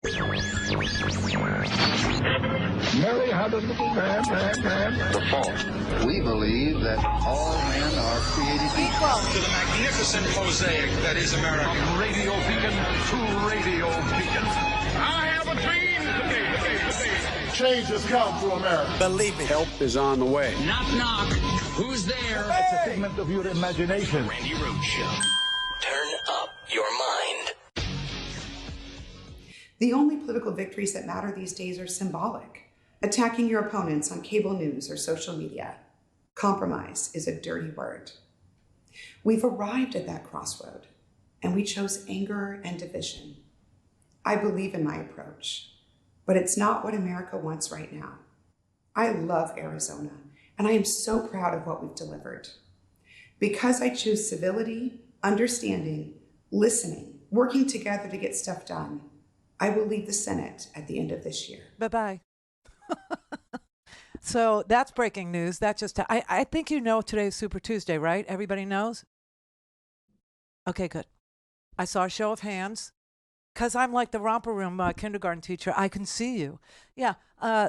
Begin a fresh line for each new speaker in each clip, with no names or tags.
Mary had a little man. The fault. We believe that all men are created equal.
To the magnificent mosaic that is America.
From radio beacon to radio beacon.
I have a dream.
Change has come to America.
Believe me.
Help is on the way.
Knock, knock. Who's there?
It's a figment of your imagination.
Randi Rhodes Show. Turn up your mind.
The only political victories that matter these days are symbolic. Attacking your opponents on cable news or social media. Compromise is a dirty word. We've arrived at that crossroad, and we chose anger and division. I believe in my approach, but it's not what America wants right now. I love Arizona, and I am so proud of what we've delivered. Because I choose civility, understanding, listening, working together to get stuff done, I will leave the Senate at the end of this year.
Bye-bye. So that's breaking news. That just, I think you know today's Super Tuesday, right? Everybody knows? Okay, good. I saw a show of hands because I'm like the romper room kindergarten teacher. I can see you. Yeah.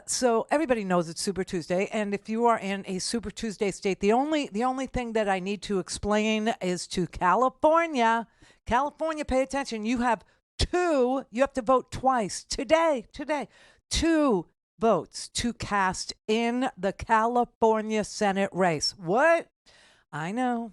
So everybody knows it's Super Tuesday. And if you are in a Super Tuesday state, the only thing that I need to explain is to California. California, pay attention. You have to vote twice today, 2 votes to cast in the California Senate race. What? I know,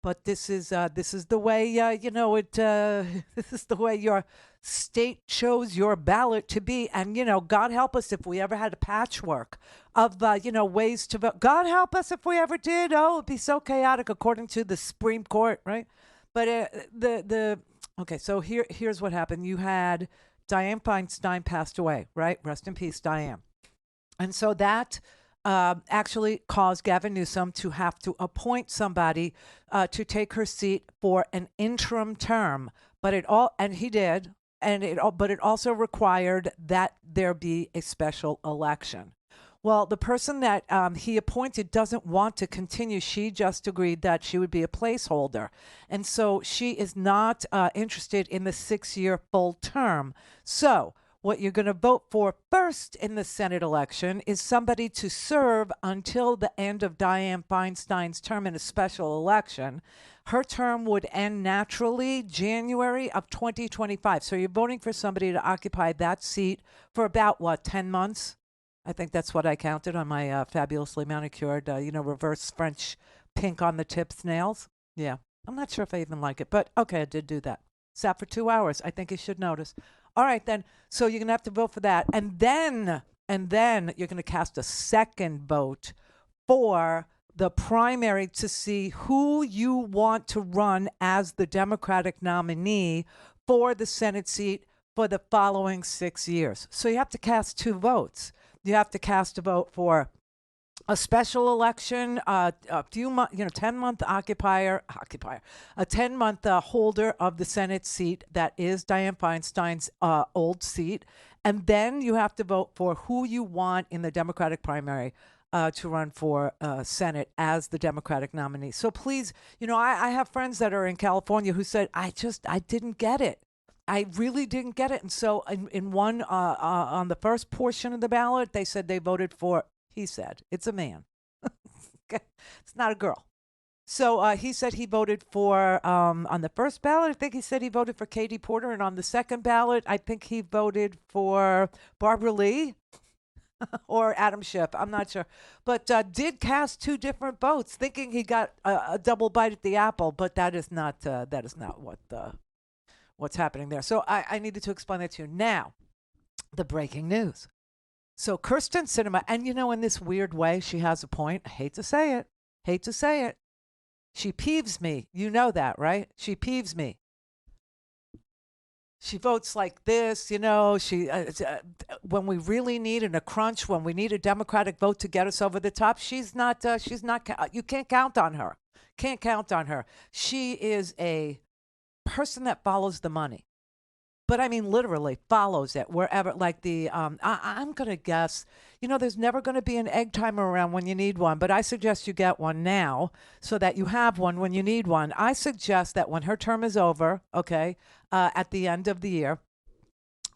but this is the way, this is the way your state chose your ballot to be. And, God help us if we ever had a patchwork of, ways to vote. God help us if we ever did. Oh, it'd be so chaotic according to the Supreme Court, right? But okay, so here's what happened. You had Dianne Feinstein passed away, right? Rest in peace, Dianne. And so that actually caused Gavin Newsom to have to appoint somebody to take her seat for an interim term. But he did, but it also required that there be a special election. Well, the person that he appointed doesn't want to continue. She just agreed that she would be a placeholder. And so she is not interested in the 6-year full term. So what you're going to vote for first in the Senate election is somebody to serve until the end of Dianne Feinstein's term in a special election. Her term would end naturally January of 2025. So you're voting for somebody to occupy that seat for about, 10 months? I think that's what I counted on my fabulously manicured, reverse French pink on the tips nails. Yeah, I'm not sure if I even like it, but okay, I did do that. Sat for 2 hours. I think you should notice. All right, then. So you're going to have to vote for that. And then you're going to cast a second vote for the primary to see who you want to run as the Democratic nominee for the Senate seat for the following 6 years. So you have to cast 2 votes. You have to cast a vote for a special election, a few months, 10-month occupier, a 10-month holder of the Senate seat that is Dianne Feinstein's old seat. And then you have to vote for who you want in the Democratic primary to run for Senate as the Democratic nominee. So please, I have friends that are in California who said, I didn't get it. I really didn't get it. And so in one, on the first portion of the ballot, they said they voted for, he said, it's a man. It's not a girl. So he said he voted for, on the first ballot, I think he said he voted for Katie Porter. And on the second ballot, I think he voted for Barbara Lee or Adam Schiff. I'm not sure. But did cast 2 different votes, thinking he got a double bite at the apple. But that is not what's happening there. So I needed to explain that to you. Now, the breaking news. So Kyrsten Sinema, and in this weird way, she has a point. I hate to say it. She peeves me. You know that, right? She peeves me. She votes like this, she when we really need in a crunch, when we need a Democratic vote to get us over the top, she's not, you can't count on her. Can't count on her. She is a person that follows the money, but I mean literally follows it wherever. Like I'm gonna guess, there's never going to be an egg timer around when you need one, but I suggest you get one now so that you have one when you need one. I suggest that when her term is over, okay, at the end of the year,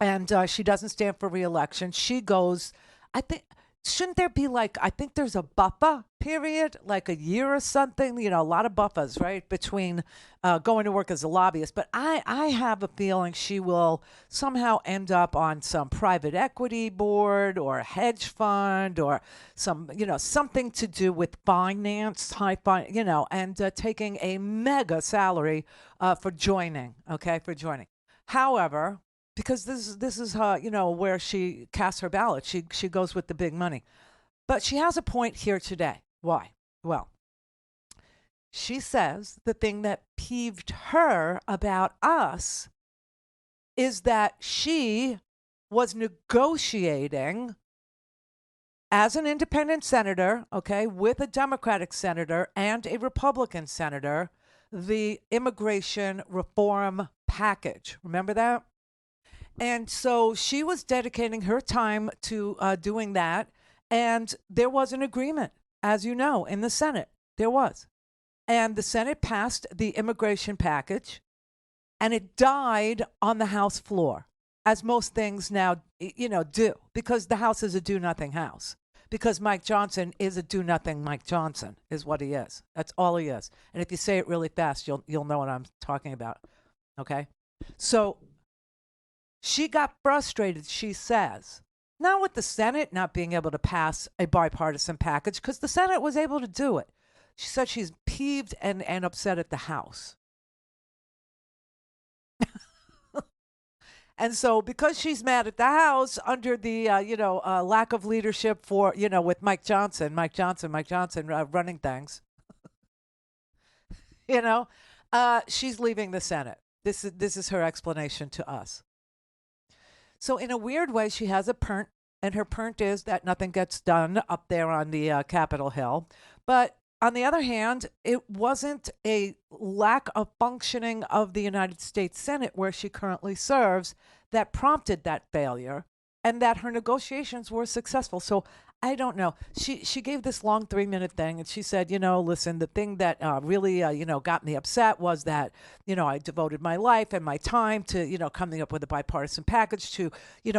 and she doesn't stand for re-election. She goes, I think, shouldn't there be I think there's a buffer period, like a year or something, a lot of buffers, right, between going to work as a lobbyist. But I have a feeling she will somehow end up on some private equity board or a hedge fund or some, something to do with finance, and taking a mega salary for joining, However, because this is her, where she casts her ballot. She goes with the big money. But she has a point here today. Why? Well, she says the thing that peeved her about us is that she was negotiating as an independent senator, with a Democratic senator and a Republican senator, the immigration reform package. Remember that? And so she was dedicating her time to doing that. And there was an agreement, as you know, in the Senate. There was. And the Senate passed the immigration package, and it died on the House floor, as most things now, do, because the House is a do-nothing House. Because Mike Johnson is a do-nothing Mike Johnson, is what he is. That's all he is. And if you say it really fast, you'll know what I'm talking about. Okay? So she got frustrated, she says, not with the Senate not being able to pass a bipartisan package, because the Senate was able to do it. She said she's peeved and upset at the House. And so because she's mad at the House under the, lack of leadership for, with Mike Johnson running things, she's leaving the Senate. This is her explanation to us. So in a weird way, she has a pernt, and her pernt is that nothing gets done up there on the Capitol Hill. But on the other hand, it wasn't a lack of functioning of the United States Senate, where she currently serves, that prompted that failure, and that her negotiations were successful. So I don't know. She gave this long 3-minute thing, and she said, listen, the thing that really, got me upset was that, I devoted my life and my time to, coming up with a bipartisan package to,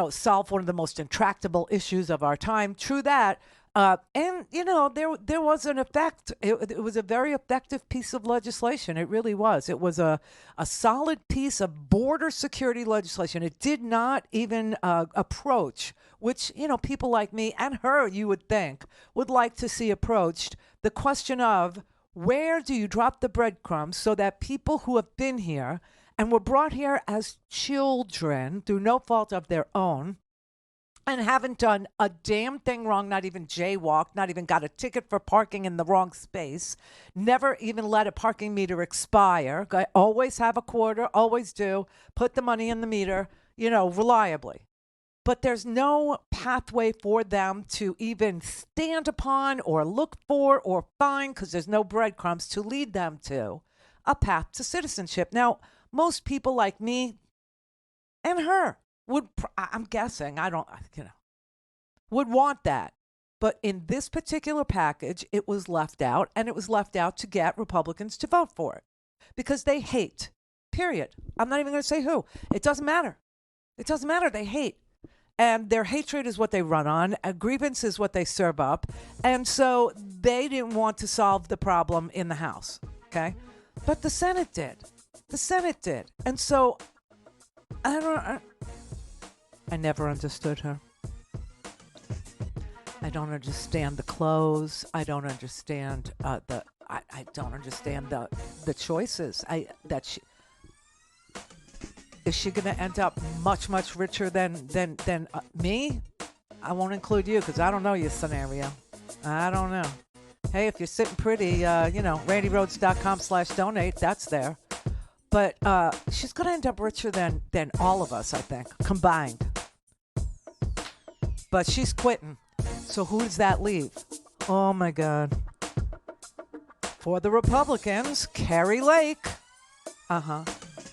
solve one of the most intractable issues of our time. True that. And, there was an effect. It was a very effective piece of legislation. It really was. It was a solid piece of border security legislation. It did not even approach, which, people like me and her, you would think, would like to see approached, the question of where do you drop the breadcrumbs so that people who have been here and were brought here as children through no fault of their own, and haven't done a damn thing wrong, not even jaywalked, not even got a ticket for parking in the wrong space, never even let a parking meter expire, always have a quarter, always do, put the money in the meter, reliably. But there's no pathway for them to even stand upon or look for or find, because there's no breadcrumbs to lead them to a path to citizenship. Now, most people like me and her I'm guessing, would want that. But in this particular package, it was left out, and it was left out to get Republicans to vote for it because they hate, period. I'm not even going to say who. It doesn't matter. It doesn't matter. They hate. And their hatred is what they run on. A grievance is what they serve up. And so they didn't want to solve the problem in the House, okay? But the Senate did. The Senate did. And so I never understood her. I don't understand the clothes. I don't understand I don't understand the choices. Is she going to end up much richer than me? I won't include you because I don't know your scenario. I don't know. Hey, if you're sitting pretty, RandiRhodes.com/donate. That's there. But she's going to end up richer than all of us, I think, combined. But she's quitting. So who does that leave? Oh, my God. For the Republicans, Carrie Lake. Uh-huh.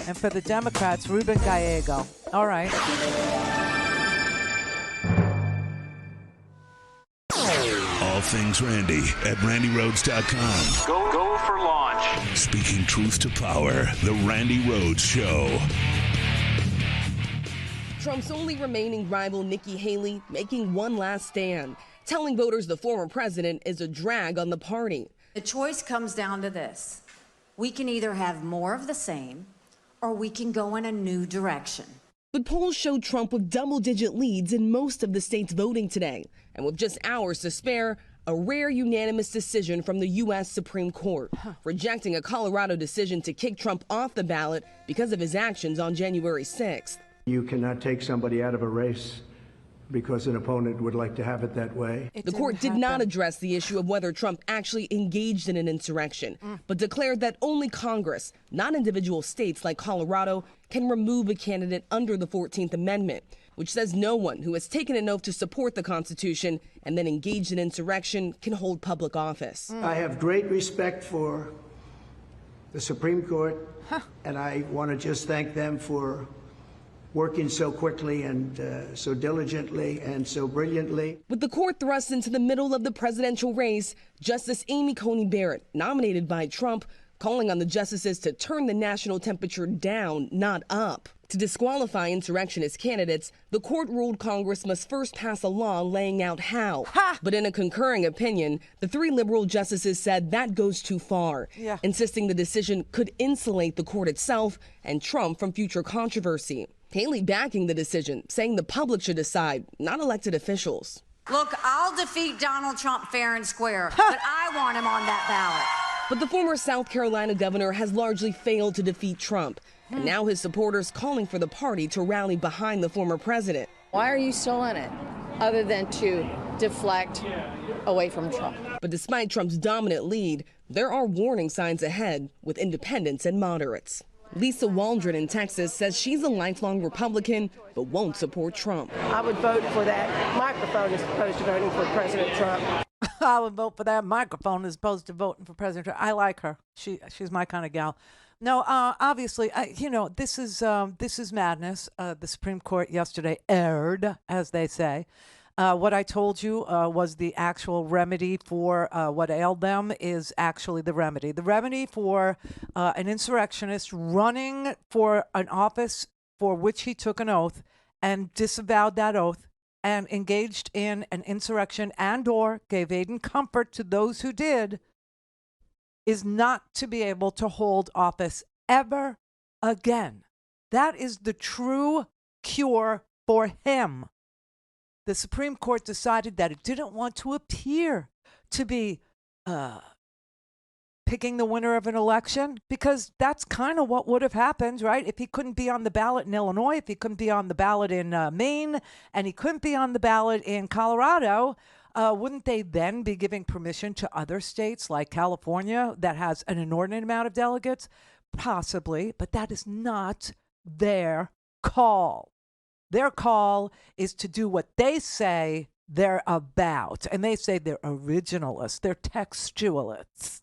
And for the Democrats, Ruben Gallego. All right.
All things Randi at RandiRhodes.com.
Go for launch.
Speaking truth to power, the Randi Rhodes Show.
Trump's only remaining rival, Nikki Haley, making one last stand, telling voters the former president is a drag on the party.
The choice comes down to this. We can either have more of the same, or we can go in a new direction.
But polls show Trump with double-digit leads in most of the states voting today. And with just hours to spare, a rare unanimous decision from the U.S. Supreme Court, rejecting a Colorado decision to kick Trump off the ballot because of his actions on January 6th.
You cannot take somebody out of a race because an opponent would like to have it that way.
The court did not address the issue of whether Trump actually engaged in an insurrection, but declared that only Congress, not individual states like Colorado, can remove a candidate under the 14th Amendment, which says no one who has taken an oath to support the Constitution and then engaged in insurrection can hold public office.
I have great respect for the Supreme Court, and I want to just thank them for working so quickly and so diligently and so brilliantly.
With the court thrust into the middle of the presidential race, Justice Amy Coney Barrett, nominated by Trump, calling on the justices to turn the national temperature down, not up. To disqualify insurrectionist candidates, the court ruled Congress must first pass a law laying out how. But in a concurring opinion, the three liberal justices said that goes too far, insisting the decision could insulate the court itself and Trump from future controversy. Haley backing the decision, saying the public should decide, not elected officials.
Look, I'll defeat Donald Trump fair and square, but I want him on that ballot.
But the former South Carolina governor has largely failed to defeat Trump, and now his supporters calling for the party to rally behind the former president.
Why are you still in it, other than to deflect away from Trump?
But despite Trump's dominant lead, there are warning signs ahead with independents and moderates. Lisa Waldron in Texas says she's a lifelong Republican, but won't support Trump.
I would vote for that microphone as opposed to voting for President Trump.
I would vote for that microphone as opposed to voting for President Trump. I like her. She's my kind of gal. No, obviously, this is madness. The Supreme Court yesterday erred, as they say. What I told you was the actual remedy for what ailed them is actually the remedy. The remedy for an insurrectionist running for an office for which he took an oath and disavowed that oath and engaged in an insurrection and or gave aid and comfort to those who did is not to be able to hold office ever again. That is the true cure for him. The Supreme Court decided that it didn't want to appear to be picking the winner of an election, because that's kind of what would have happened, right? If he couldn't be on the ballot in Illinois, if he couldn't be on the ballot in Maine, and he couldn't be on the ballot in Colorado, wouldn't they then be giving permission to other states like California that has an inordinate amount of delegates? Possibly, but that is not their call. Their call is to do what they say they're about. And they say they're originalists. They're textualists.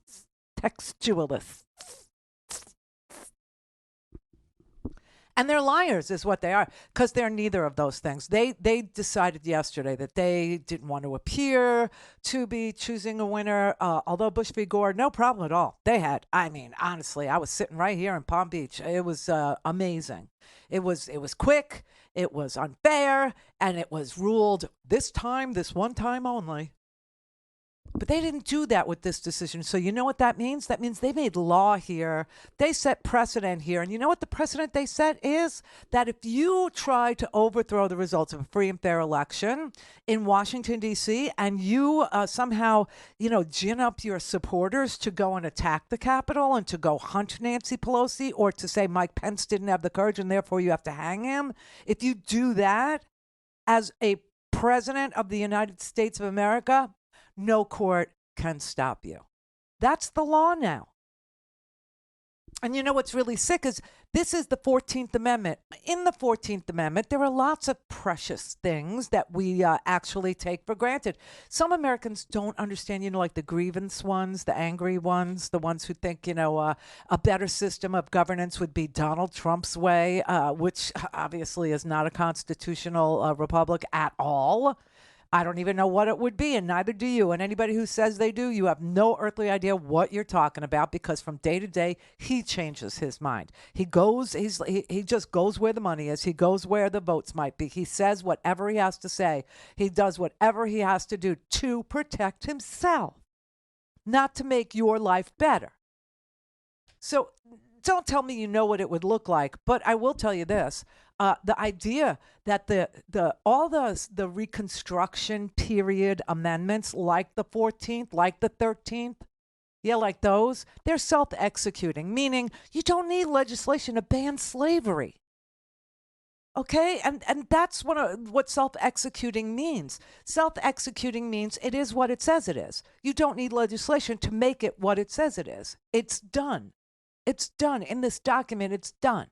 And they're liars is what they are, because they're neither of those things. They decided yesterday that they didn't want to appear to be choosing a winner, although Bush v. Gore, no problem at all. They had, honestly, I was sitting right here in Palm Beach. It was amazing. It was quick, it was unfair, and it was ruled this one time only. But they didn't do that with this decision. So you know what that means? That means they made law here. They set precedent here. And you know what the precedent they set is? That if you try to overthrow the results of a free and fair election in Washington, D.C., and you somehow, gin up your supporters to go and attack the Capitol and to go hunt Nancy Pelosi, or to say Mike Pence didn't have the courage and therefore you have to hang him, if you do that as a president of the United States of America, no court can stop you. That's the law now. And you know what's really sick is this is the 14th Amendment. In the 14th Amendment, there are lots of precious things that we actually take for granted. Some Americans don't understand, like the grievance ones, the angry ones, the ones who think, a better system of governance would be Donald Trump's way, which obviously is not a constitutional republic at all. I don't even know what it would be, and neither do you. And anybody who says they do, you have no earthly idea what you're talking about, because from day to day, he changes his mind. He just goes where the money is. He goes where the votes might be. He says whatever he has to say. He does whatever he has to do to protect himself, not to make your life better. So don't tell me you know what it would look like, but I will tell you this. The idea that all the Reconstruction period amendments, like the 14th, like the 13th, yeah, like those, they're self-executing, meaning you don't need legislation to ban slavery. Okay, and that's what self-executing means. Self-executing means it is what it says it is. You don't need legislation to make it what it says it is. It's done. It's done. In this document, it's done.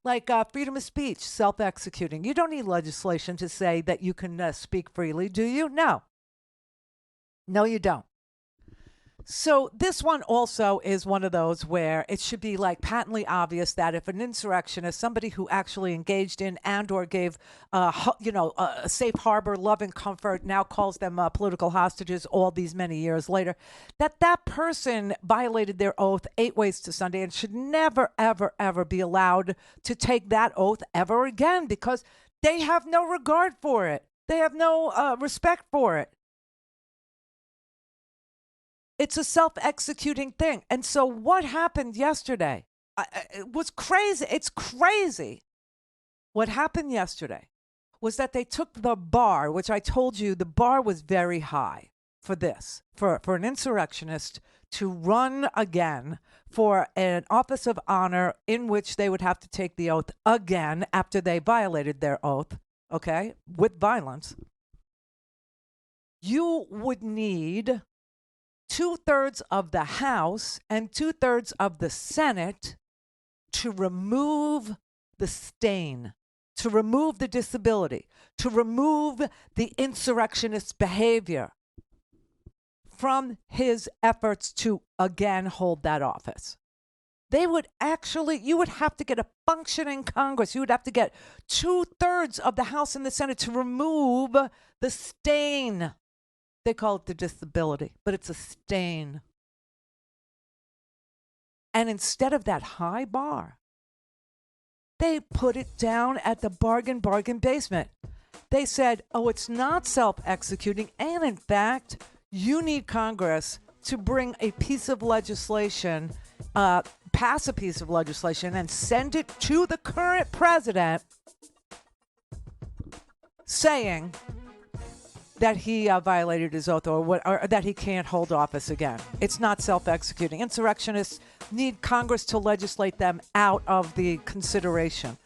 Like freedom of speech, self-executing. You don't need legislation to say that you can speak freely, do you? No. No, you don't. So this one also is one of those where it should be like patently obvious that if an insurrectionist, somebody who actually engaged in and or gave, a safe harbor, love and comfort, now calls them political hostages all these many years later, that person violated their oath 8 ways to Sunday and should never, ever, ever be allowed to take that oath ever again, because they have no regard for it. They have no respect for it. It's a self-executing thing. And so what happened yesterday? It was crazy. It's crazy. What happened yesterday was that they took the bar, which I told you the bar was very high for this, for an insurrectionist to run again for an office of honor in which they would have to take the oath again after they violated their oath, okay, with violence. You would need 2/3 of the House and 2/3 of the Senate to remove the stain, to remove the disability, to remove the insurrectionist's behavior from his efforts to again hold that office. You would have to get a functioning Congress. You would have to get 2/3 of the House and the Senate to remove the stain. They call it the disability, but it's a stain. And instead of that high bar, they put it down at the bargain basement. They said, oh, it's not self-executing. And in fact, you need Congress to bring a piece of legislation, pass a piece of legislation and send it to the current president saying that he violated his oath or that he can't hold office again. It's not self-executing. Insurrectionists need Congress to legislate them out of the consideration.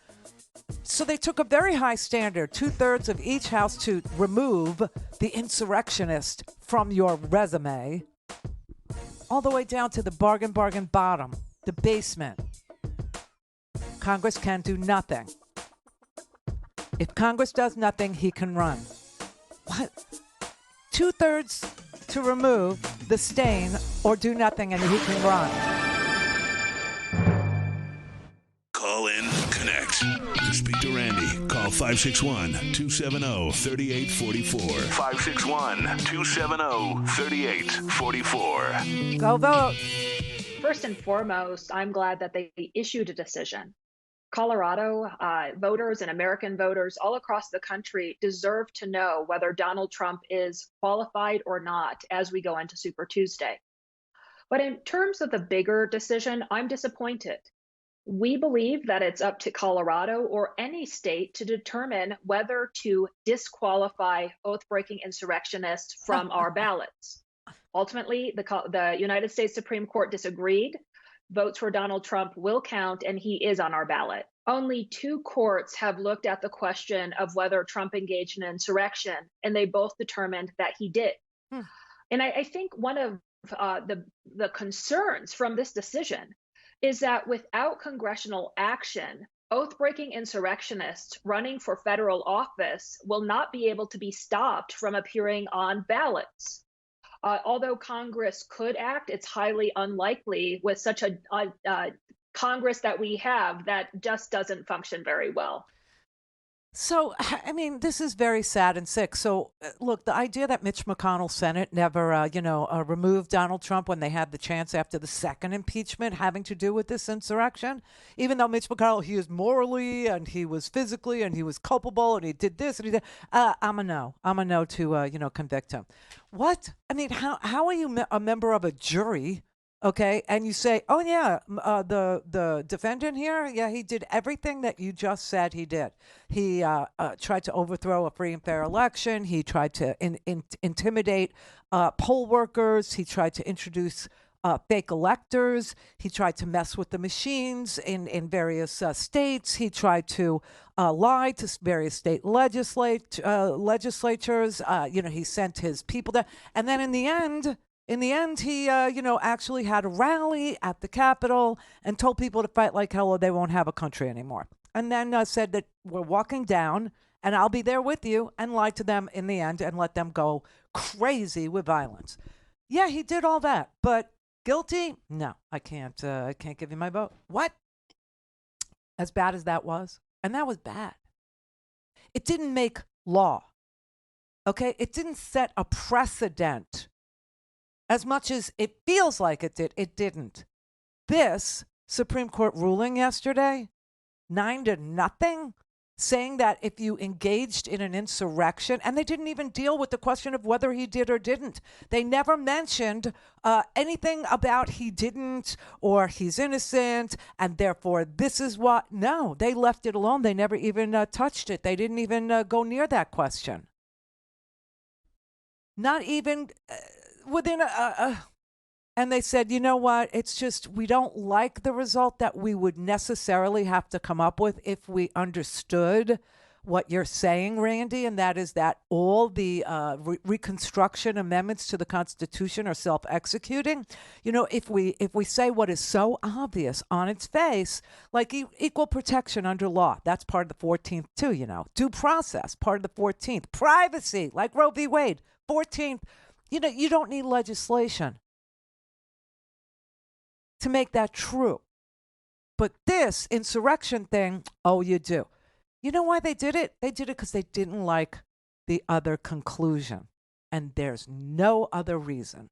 So they took a very high standard, 2/3 of each house to remove the insurrectionist from your resume, all the way down to the bargain bottom, the basement. Congress can do nothing. If Congress does nothing, he can run. What? 2/3 to remove the stain or do nothing and he can run.
Call in, connect. To speak to Randi, call 561-270-3844. 561-270-3844.
Go vote.
First and foremost, I'm glad that they issued a decision. Colorado voters and American voters all across the country deserve to know whether Donald Trump is qualified or not as we go into Super Tuesday. But in terms of the bigger decision, I'm disappointed. We believe that it's up to Colorado or any state to determine whether to disqualify oath-breaking insurrectionists from our ballots. Ultimately, the United States Supreme Court disagreed. Votes for Donald Trump will count, and he is on our ballot. Only 2 courts have looked at the question of whether Trump engaged in insurrection, and they both determined that he did. And I think one of the concerns from this decision is that without congressional action, oath-breaking insurrectionists running for federal office will not be able to be stopped from appearing on ballots. Although Congress could act, it's highly unlikely with such a Congress that we have that just doesn't function very well.
So, I mean, this is very sad and sick. So, look, the idea that Mitch McConnell's Senate never, removed Donald Trump when they had the chance after the second impeachment having to do with this insurrection, even though Mitch McConnell, he is morally and he was physically and he was culpable and he did this and he did, I'm a no. I'm a no to, convict him. What? I mean, how are you a member of a jury? Okay, and you say, "Oh yeah, the defendant here, yeah, he did everything that you just said he did. He tried to overthrow a free and fair election. He tried to intimidate poll workers. He tried to introduce fake electors. He tried to mess with the machines in various states. He tried to lie to various state legislatures. He sent his people there, and then in the end." He, actually had a rally at the Capitol and told people to fight like hell or they won't have a country anymore. And then said that we're walking down and I'll be there with you, and lied to them in the end and let them go crazy with violence. Yeah, he did all that, but guilty? No, I can't give you my vote. What? As bad as that was, and that was bad. It didn't make law. Okay? It didn't set a precedent. As much as it feels like it did, it didn't. This Supreme Court ruling yesterday, 9-0, saying that if you engaged in an insurrection, and they didn't even deal with the question of whether he did or didn't. They never mentioned anything about he didn't or he's innocent, and therefore this is what. No, they left it alone. They never even touched it. They didn't even go near that question. Not even... within and they said, you know what, it's just we don't like the result that we would necessarily have to come up with if we understood what you're saying, Randy, and that is that all the Reconstruction amendments to the Constitution are self-executing. If we say what is so obvious on its face, like equal protection under law, that's part of the 14th too, due process, part of the 14th, privacy, like Roe v. Wade, 14th. You don't need legislation to make that true. But this insurrection thing, oh, you do. You know why they did it? They did it because they didn't like the other conclusion. And there's no other reason.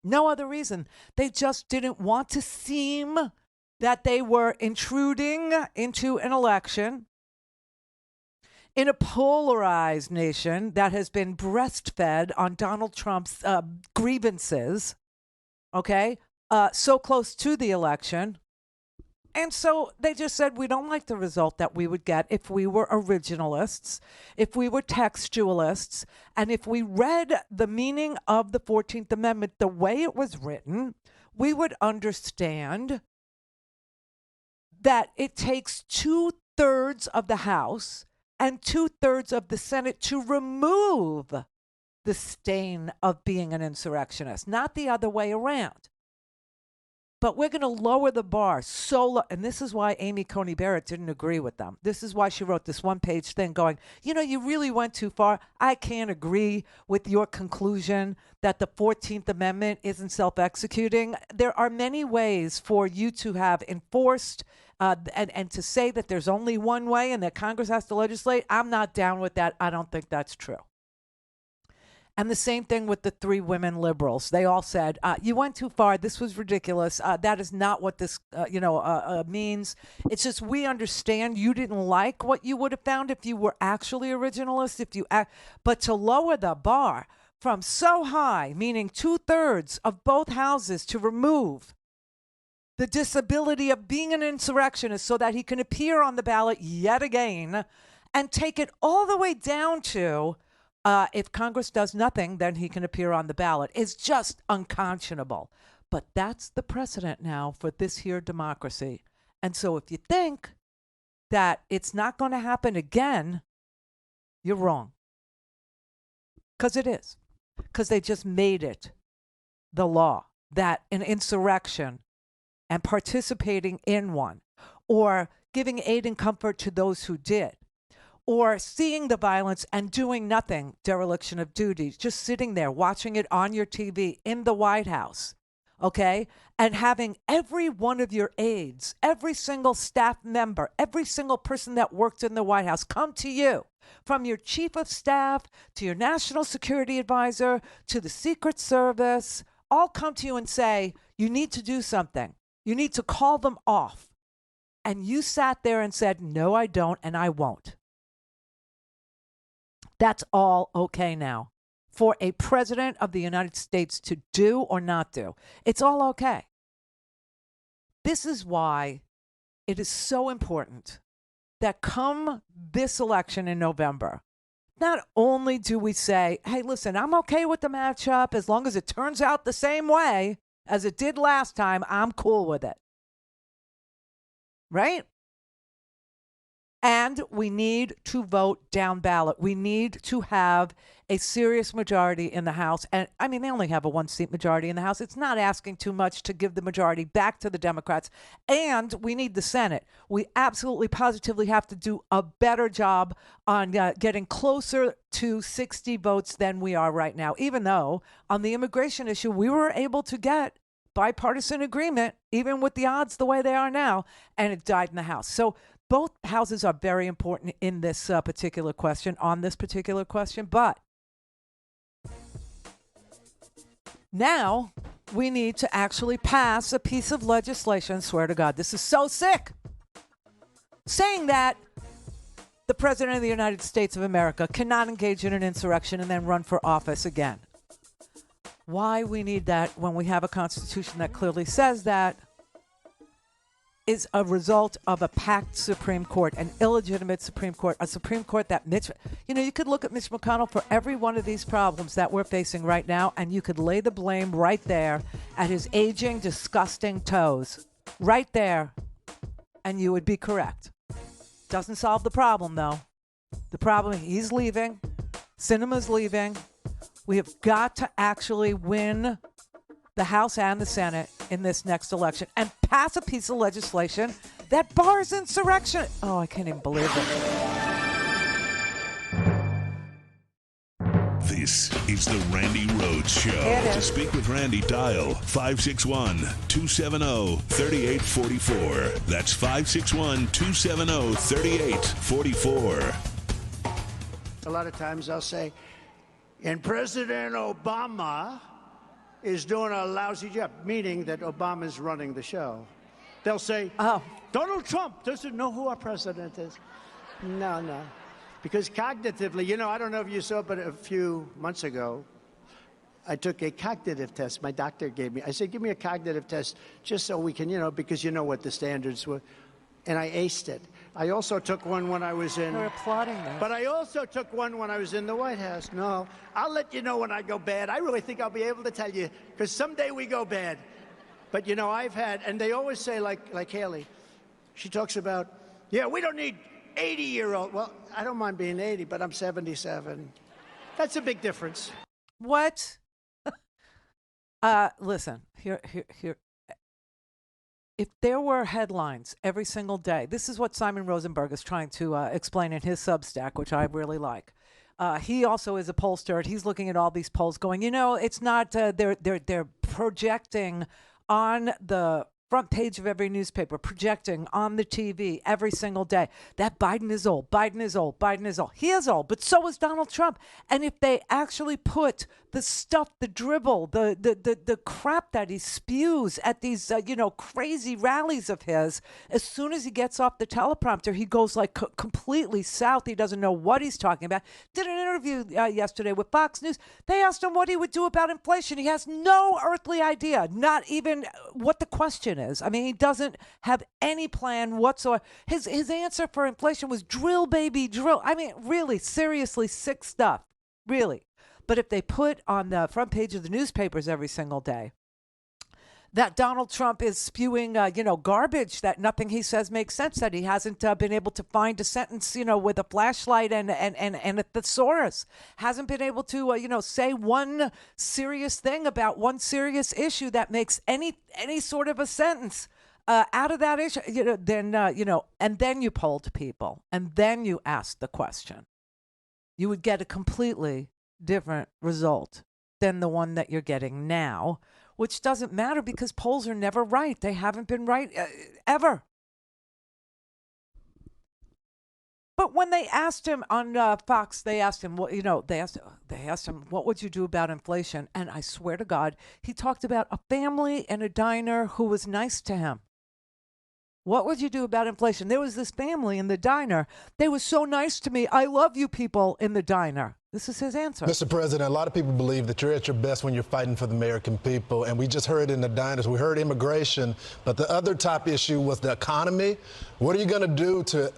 No other reason. They just didn't want to seem that they were intruding into an election in a polarized nation that has been breastfed on Donald Trump's grievances, okay, so close to the election. And so they just said, we don't like the result that we would get if we were originalists, if we were textualists, and if we read the meaning of the 14th Amendment the way it was written, we would understand that it takes 2/3 of the House and 2/3 of the Senate to remove the stain of being an insurrectionist, not the other way around. But we're going to lower the bar so low. And this is why Amy Coney Barrett didn't agree with them. This is why she wrote this one-page thing going, you really went too far. I can't agree with your conclusion that the 14th Amendment isn't self-executing. There are many ways for you to have enforced and to say that there's only one way and that Congress has to legislate. I'm not down with that. I don't think that's true. And the same thing with the 3 women liberals. They all said, you went too far. This was ridiculous. That is not what this, means. It's just we understand you didn't like what you would have found if you were actually originalist. But to lower the bar from so high, meaning 2/3 of both houses to remove the disability of being an insurrectionist so that he can appear on the ballot yet again, and take it all the way down to if Congress does nothing, then he can appear on the ballot. It's just unconscionable. But that's the precedent now for this here democracy. And so if you think that it's not going to happen again, you're wrong. Because it is. Because they just made it the law that an insurrection and participating in one, or giving aid and comfort to those who did, or seeing the violence and doing nothing, dereliction of duty, just sitting there watching it on your TV in the White House, okay? And having every one of your aides, every single staff member, every single person that worked in the White House come to you, from your chief of staff to your national security advisor to the Secret Service, all come to you and say, you need to do something. You need to call them off. And you sat there and said, no, I don't, and I won't. That's all okay now for a president of the United States to do or not do. It's all okay. This is why it is so important that come this election in November, not only do we say, hey, listen, I'm okay with the matchup as long as it turns out the same way as it did last time, I'm cool with it. Right? And we need to vote down ballot. We need to have a serious majority in the House. And I mean, they only have a 1-seat majority in the House. It's not asking too much to give the majority back to the Democrats. And we need the Senate. We absolutely positively have to do a better job on getting closer to 60 votes than we are right now, even though on the immigration issue, we were able to get bipartisan agreement, even with the odds the way they are now, and it died in the House. So both houses are very important in this particular question, on this particular question. But now we need to actually pass a piece of legislation. Swear to God, this is so sick. Saying that the President of the United States of America cannot engage in an insurrection and then run for office again. Why we need that when we have a Constitution that clearly says that is a result of a packed Supreme Court, an illegitimate Supreme Court, a Supreme Court that you could look at Mitch McConnell for every one of these problems that we're facing right now, and you could lay the blame right there at his aging, disgusting toes. Right there. And you would be correct. Doesn't solve the problem, though. The problem, he's leaving. Sinema's leaving. We have got to actually win the House and the Senate in this next election and pass a piece of legislation that bars insurrection. Oh, I can't even believe it.
This is the Randi Rhodes Show. To speak with Randi, dial 561-270-3844. That's 561-270-3844.
A lot of times I'll say, and President Obama is doing a lousy job, meaning that Obama's running the show. They'll say, Donald Trump doesn't know who our president is. No. Because cognitively, I don't know if you saw, but a few months ago, I took a cognitive test. My doctor gave me. I said, give me a cognitive test just so we can, because you know what the standards were. And I aced it. I also took one when I was in...
We're applauding this.
But I also took one when I was in the White House. No, I'll let you know when I go bad. I really think I'll be able to tell you, because someday we go bad. But, I've had... And they always say, like Haley, she talks about, we don't need 80-year-old. Well, I don't mind being 80, but I'm 77. That's a big difference.
What? Listen, here. If there were headlines every single day, this is what Simon Rosenberg is trying to explain in his Substack, which I really like. He also is a pollster. And he's looking at all these polls going, it's not, they're projecting on the front page of every newspaper, projecting on the TV every single day that Biden is old, Biden is old, Biden is old. He is old, but so is Donald Trump. And if they actually put the stuff, the dribble, the crap that he spews at these, crazy rallies of his, as soon as he gets off the teleprompter, he goes like completely south. He doesn't know what he's talking about. Did an interview yesterday with Fox News. They asked him what he would do about inflation. He has no earthly idea, not even what the question is. I mean, he doesn't have any plan whatsoever. His answer for inflation was drill, baby, drill. I mean, really, seriously, sick stuff. Really. But if they put on the front page of the newspapers every single day that Donald Trump is spewing, garbage, that nothing he says makes sense, that he hasn't been able to find a sentence, with a flashlight and a thesaurus, hasn't been able to, say one serious thing about one serious issue that makes any sort of a sentence out of that issue, then, and then you polled people and then you asked the question, you would get a completely different result than the one that you're getting now, which doesn't matter because polls are never right. They haven't been right ever. But when they asked him on Fox, they asked him, they asked him, what would you do about inflation? And I swear to God, he talked about a family in a diner who was nice to him. What would you do about inflation? There was this family in the diner. They were so nice to me. I love you people in the diner. This is his answer.
Mr. President, a lot of people believe that you're at your best when you're fighting for the American people. And we just heard in the diners, we heard immigration. But the other top issue was the economy. What are you going to do to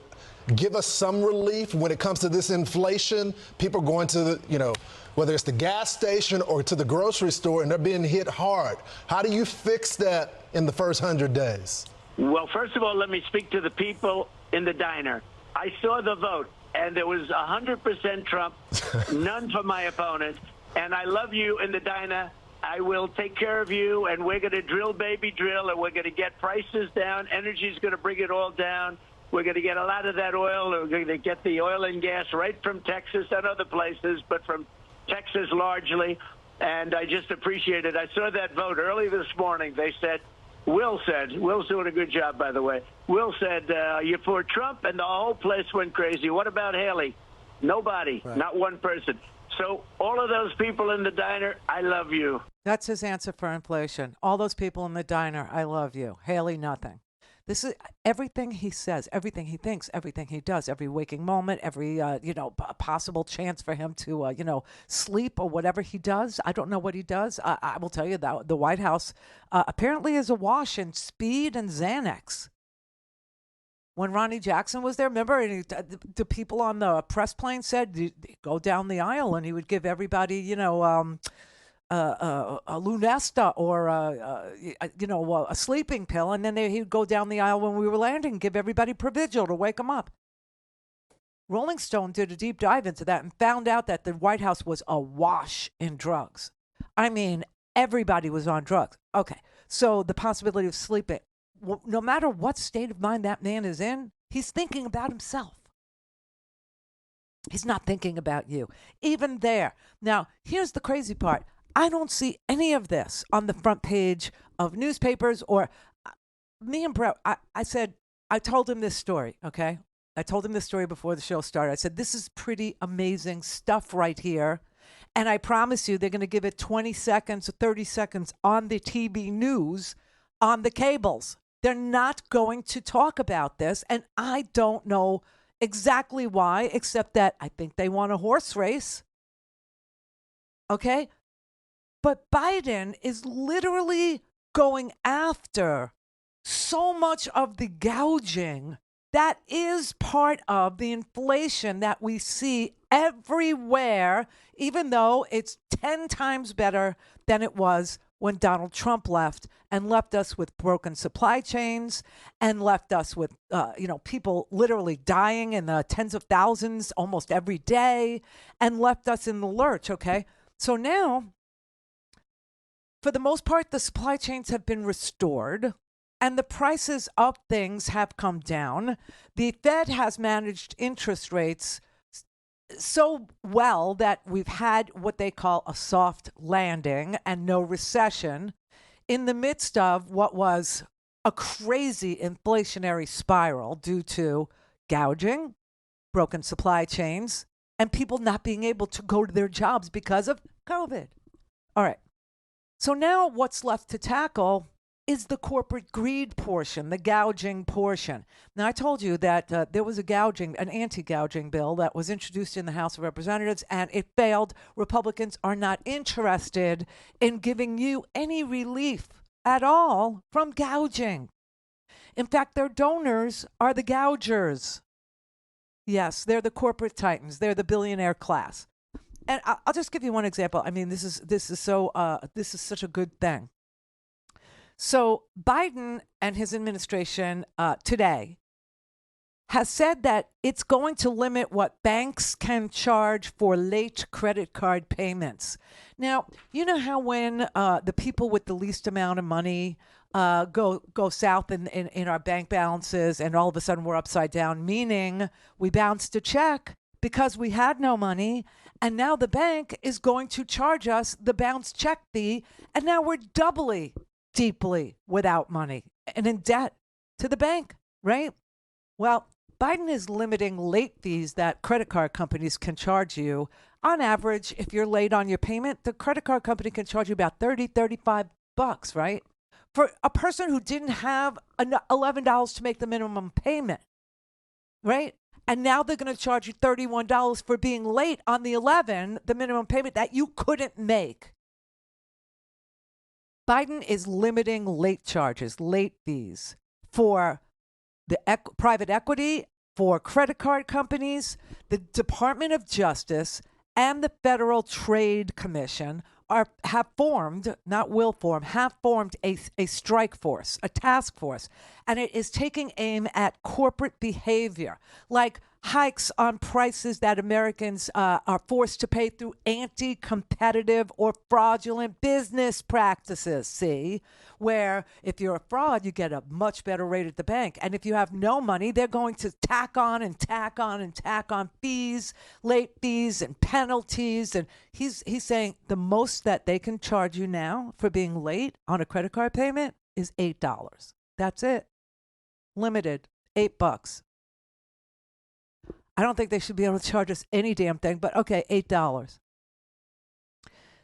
give us some relief when it comes to this inflation? People are going to the, whether it's the gas station or to the grocery store, and they're being hit hard. How do you fix that in the first 100 days?
Well, first of all, let me speak to the people in the diner. I saw the vote, and there was 100% Trump, none for my opponent. And I love you in the diner. I will take care of you, and we're going to drill, baby, drill, and we're going to get prices down. Energy's going to bring it all down. We're going to get a lot of that oil. We're going to get the oil and gas right from Texas and other places, but from Texas largely. And I just appreciate it. I saw that vote early this morning. They said, Will's doing a good job, by the way. Will said, you're for Trump, and the whole place went crazy. What about Haley? Nobody, right. Not one person. So all of those people in the diner, I love you.
That's his answer for inflation. All those people in the diner, I love you. Haley, nothing. This is everything he says, everything he thinks, everything he does, every waking moment, every, possible chance for him to, sleep or whatever he does. I don't know what he does. I will tell you that the White House apparently is awash in speed and Xanax. When Ronnie Jackson was there, remember, and the people on the press plane said, go down the aisle, and he would give everybody, a Lunesta or a sleeping pill, and then he'd go down the aisle when we were landing, give everybody Provigil to wake them up. Rolling Stone did a deep dive into that and found out that the White House was awash in drugs. I mean, everybody was on drugs. Okay, so the possibility of sleeping, no matter what state of mind that man is in, he's thinking about himself. He's not thinking about you. Even there. Now, here's the crazy part. I don't see any of this on the front page of newspapers or me and Brett. I told him this story, okay? I told him this story before the show started. I said, this is pretty amazing stuff right here. And I promise you, they're going to give it 20 seconds or 30 seconds on the TV news, on the cables. They're not going to talk about this. And I don't know exactly why, except that I think they want a horse race. Okay? But Biden is literally going after so much of the gouging that is part of the inflation that we see everywhere, even though it's 10 times better than it was when Donald Trump left and left us with broken supply chains and left us with, people literally dying in the tens of thousands almost every day and left us in the lurch, okay? So now, for the most part, the supply chains have been restored and the prices of things have come down. The Fed has managed interest rates so well that we've had what they call a soft landing and no recession in the midst of what was a crazy inflationary spiral due to gouging, broken supply chains, and people not being able to go to their jobs because of COVID. All right. So now what's left to tackle is the corporate greed portion, the gouging portion. Now, I told you that there was an anti-gouging bill that was introduced in the House of Representatives, and it failed. Republicans are not interested in giving you any relief at all from gouging. In fact, their donors are the gougers. Yes, they're the corporate titans. They're the billionaire class. And I'll just give you one example. I mean, this is such a good thing. So Biden and his administration today has said that it's going to limit what banks can charge for late credit card payments. Now, you know how when the people with the least amount of money go south in our bank balances and all of a sudden we're upside down, meaning we bounced a check because we had no money, and now the bank is going to charge us the bounce check fee, and now we're doubly, deeply without money and in debt to the bank, right? Well, Biden is limiting late fees that credit card companies can charge you. On average, if you're late on your payment, the credit card company can charge you about $35, right? For a person who didn't have $11 to make the minimum payment, right? And now they're going to charge you $31 for being late on the minimum payment that you couldn't make. Biden is limiting late charges, late fees for the private equity, for credit card companies. The Department of Justice and the Federal Trade Commission have formed a strike force, a task force, and it is taking aim at corporate behavior, like hikes on prices that Americans are forced to pay through anti-competitive or fraudulent business practices, see? Where if you're a fraud, you get a much better rate at the bank. And if you have no money, they're going to tack on and tack on and tack on fees, late fees and penalties. And he's saying the most that they can charge you now for being late on a credit card payment is $8. That's it. Limited, $8. I don't think they should be able to charge us any damn thing, but okay, $8.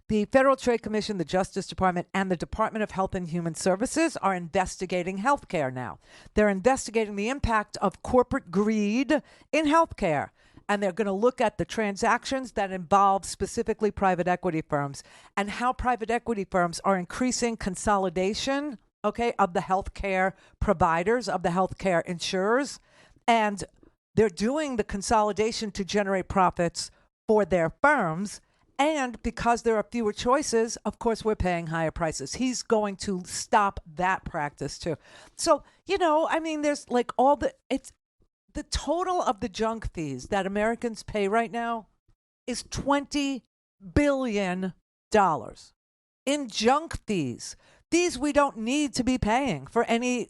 The Federal Trade Commission, the Justice Department, and the Department of Health and Human Services are investigating healthcare now. They're investigating the impact of corporate greed in healthcare, and they're going to look at the transactions that involve specifically private equity firms and how private equity firms are increasing consolidation, okay, of the healthcare providers, of the healthcare insurers, and they're doing the consolidation to generate profits for their firms. And because there are fewer choices, of course, we're paying higher prices. He's going to stop that practice, too. So, I mean, there's like it's the total of the junk fees that Americans pay right now is $20 billion in junk fees. Fees we don't need to be paying for any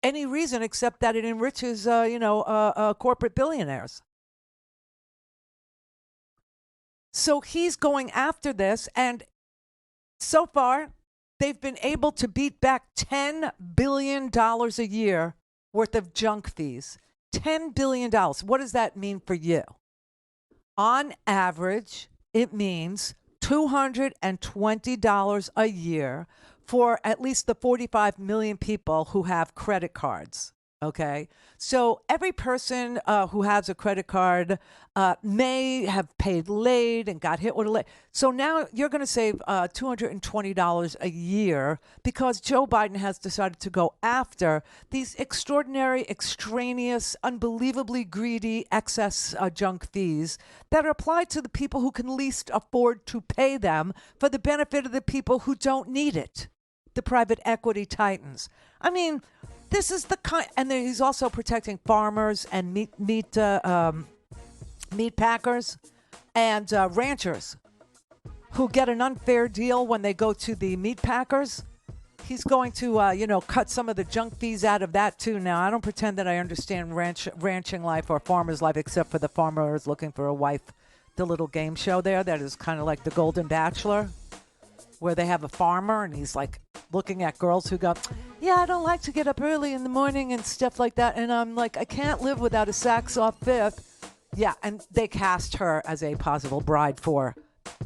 reason except that it enriches, corporate billionaires. So he's going after this, and so far, they've been able to beat back $10 billion a year worth of junk fees. $10 billion. What does that mean for you? On average, it means $220 a year for at least the 45 million people who have credit cards. Okay, so every person who has a credit card may have paid late and got hit with a late. So now you're going to save $220 a year because Joe Biden has decided to go after these extraordinary, extraneous, unbelievably greedy excess junk fees that are applied to the people who can least afford to pay them for the benefit of the people who don't need it, the private equity titans. I mean, this is the kind, and then he's also protecting farmers and meat packers and ranchers who get an unfair deal when they go to the meat packers. He's going to, cut some of the junk fees out of that too. Now, I don't pretend that I understand ranching life or farmer's life, except for the farmers looking for a wife. The little game show there that is kind of like The Golden Bachelor, where they have a farmer and he's like looking at girls who go, yeah, I don't like to get up early in the morning and stuff like that. And I'm like, I can't live without a sax off fifth. Yeah, and they cast her as a possible bride for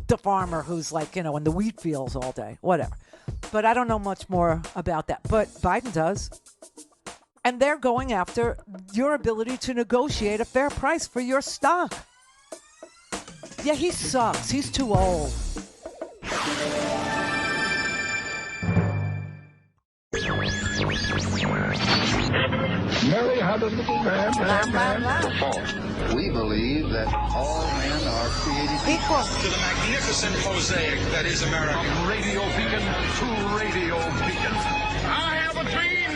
the farmer who's like, in the wheat fields all day, whatever. But I don't know much more about that. But Biden does. And they're going after your ability to negotiate a fair price for your stock. Yeah, he sucks. He's too old.
Mary had a little man. We believe that all men are created
equal to the magnificent mosaic that is America.
From radio beacon to radio beacon.
I have a dream.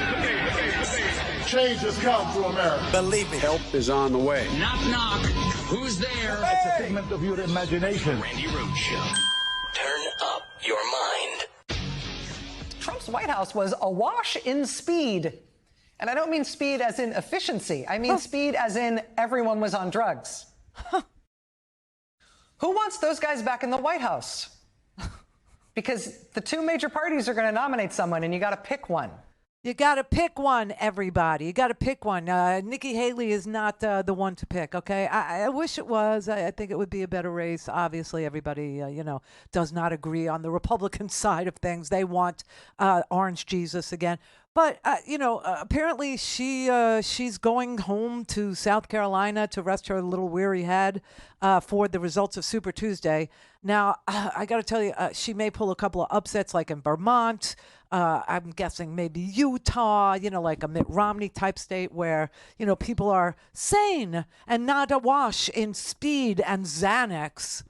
Change has come to America.
Believe me. Help is on the way.
Knock, knock. Who's there?
It's a figment of your imagination.
Randi Rhodes Show. Turn up your mind.
Trump's White House was awash in speed. And I don't mean speed as in efficiency. I mean speed as in everyone was on drugs. Who wants those guys back in the White House? Because the two major parties are going to nominate someone, and you got to pick one.
You got to pick one, everybody. You got to pick one. Nikki Haley is not the one to pick, okay? I wish it was. I think it would be a better race. Obviously, everybody, does not agree on the Republican side of things. They want Orange Jesus again. But, apparently she's going home to South Carolina to rest her little weary head for the results of Super Tuesday. Now, I got to tell you, she may pull a couple of upsets like in Vermont. I'm guessing maybe Utah, like a Mitt Romney type state where, people are sane and not awash in speed and Xanax.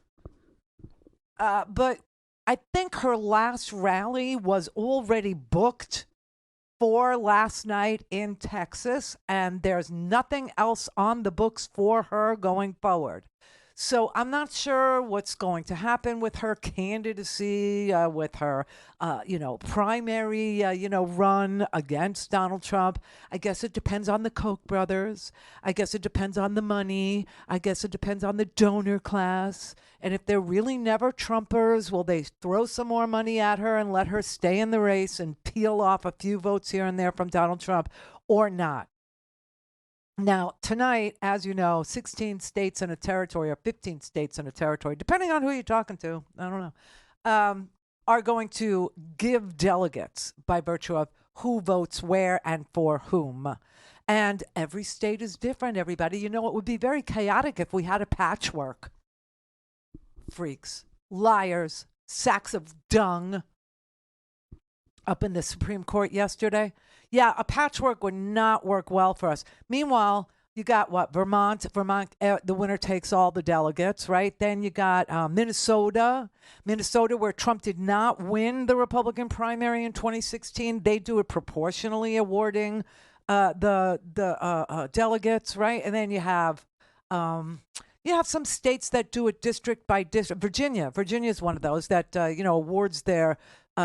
But I think her last rally was already booked for last night in Texas, and there's nothing else on the books for her going forward. So I'm not sure what's going to happen with her candidacy, with her, primary, run against Donald Trump. I guess it depends on the Koch brothers. I guess it depends on the money. I guess it depends on the donor class. And if they're really never Trumpers, will they throw some more money at her and let her stay in the race and peel off a few votes here and there from Donald Trump or not? Now, tonight, as you know, 16 states and a territory, or 15 states and a territory, depending on who you're talking to, I don't know, are going to give delegates by virtue of who votes where and for whom. And every state is different, everybody. It would be very chaotic if we had a patchwork. Freaks, liars, sacks of dung up in the Supreme Court yesterday. Yeah, a patchwork would not work well for us. Meanwhile, you got what? Vermont, the winner takes all the delegates, right? Then you got Minnesota, where Trump did not win the Republican primary in 2016. They do it proportionally, awarding the delegates, right? And then you have some states that do it district by district. Virginia is one of those that awards their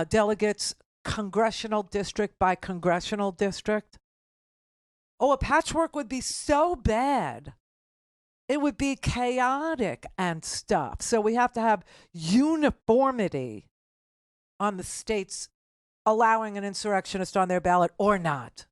delegates congressional district by congressional district. Oh, a patchwork would be so bad. It would be chaotic and stuff. So we have to have uniformity on the states allowing an insurrectionist on their ballot or not.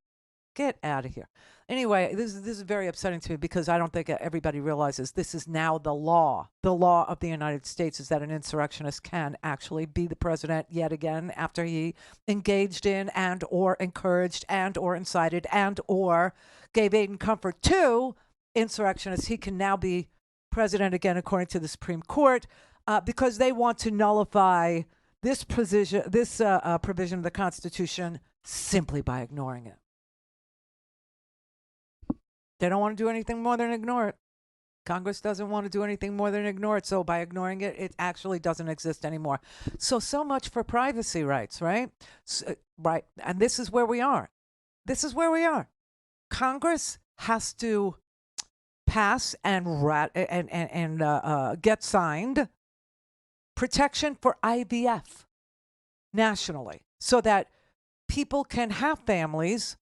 Get out of here. Anyway, this is very upsetting to me because I don't think everybody realizes this is now the law. The law of the United States is that an insurrectionist can actually be the president yet again after he engaged in and or encouraged and or incited and or gave aid and comfort to insurrectionists. He can now be president again according to the Supreme Court because they want to nullify this provision of the Constitution simply by ignoring it. They don't want to do anything more than ignore it. Congress doesn't want to do anything more than ignore it. So by ignoring it, it actually doesn't exist anymore. So much for privacy rights, right? Right. And this is where we are. Congress has to pass and get signed protection for IVF nationally so that people can have families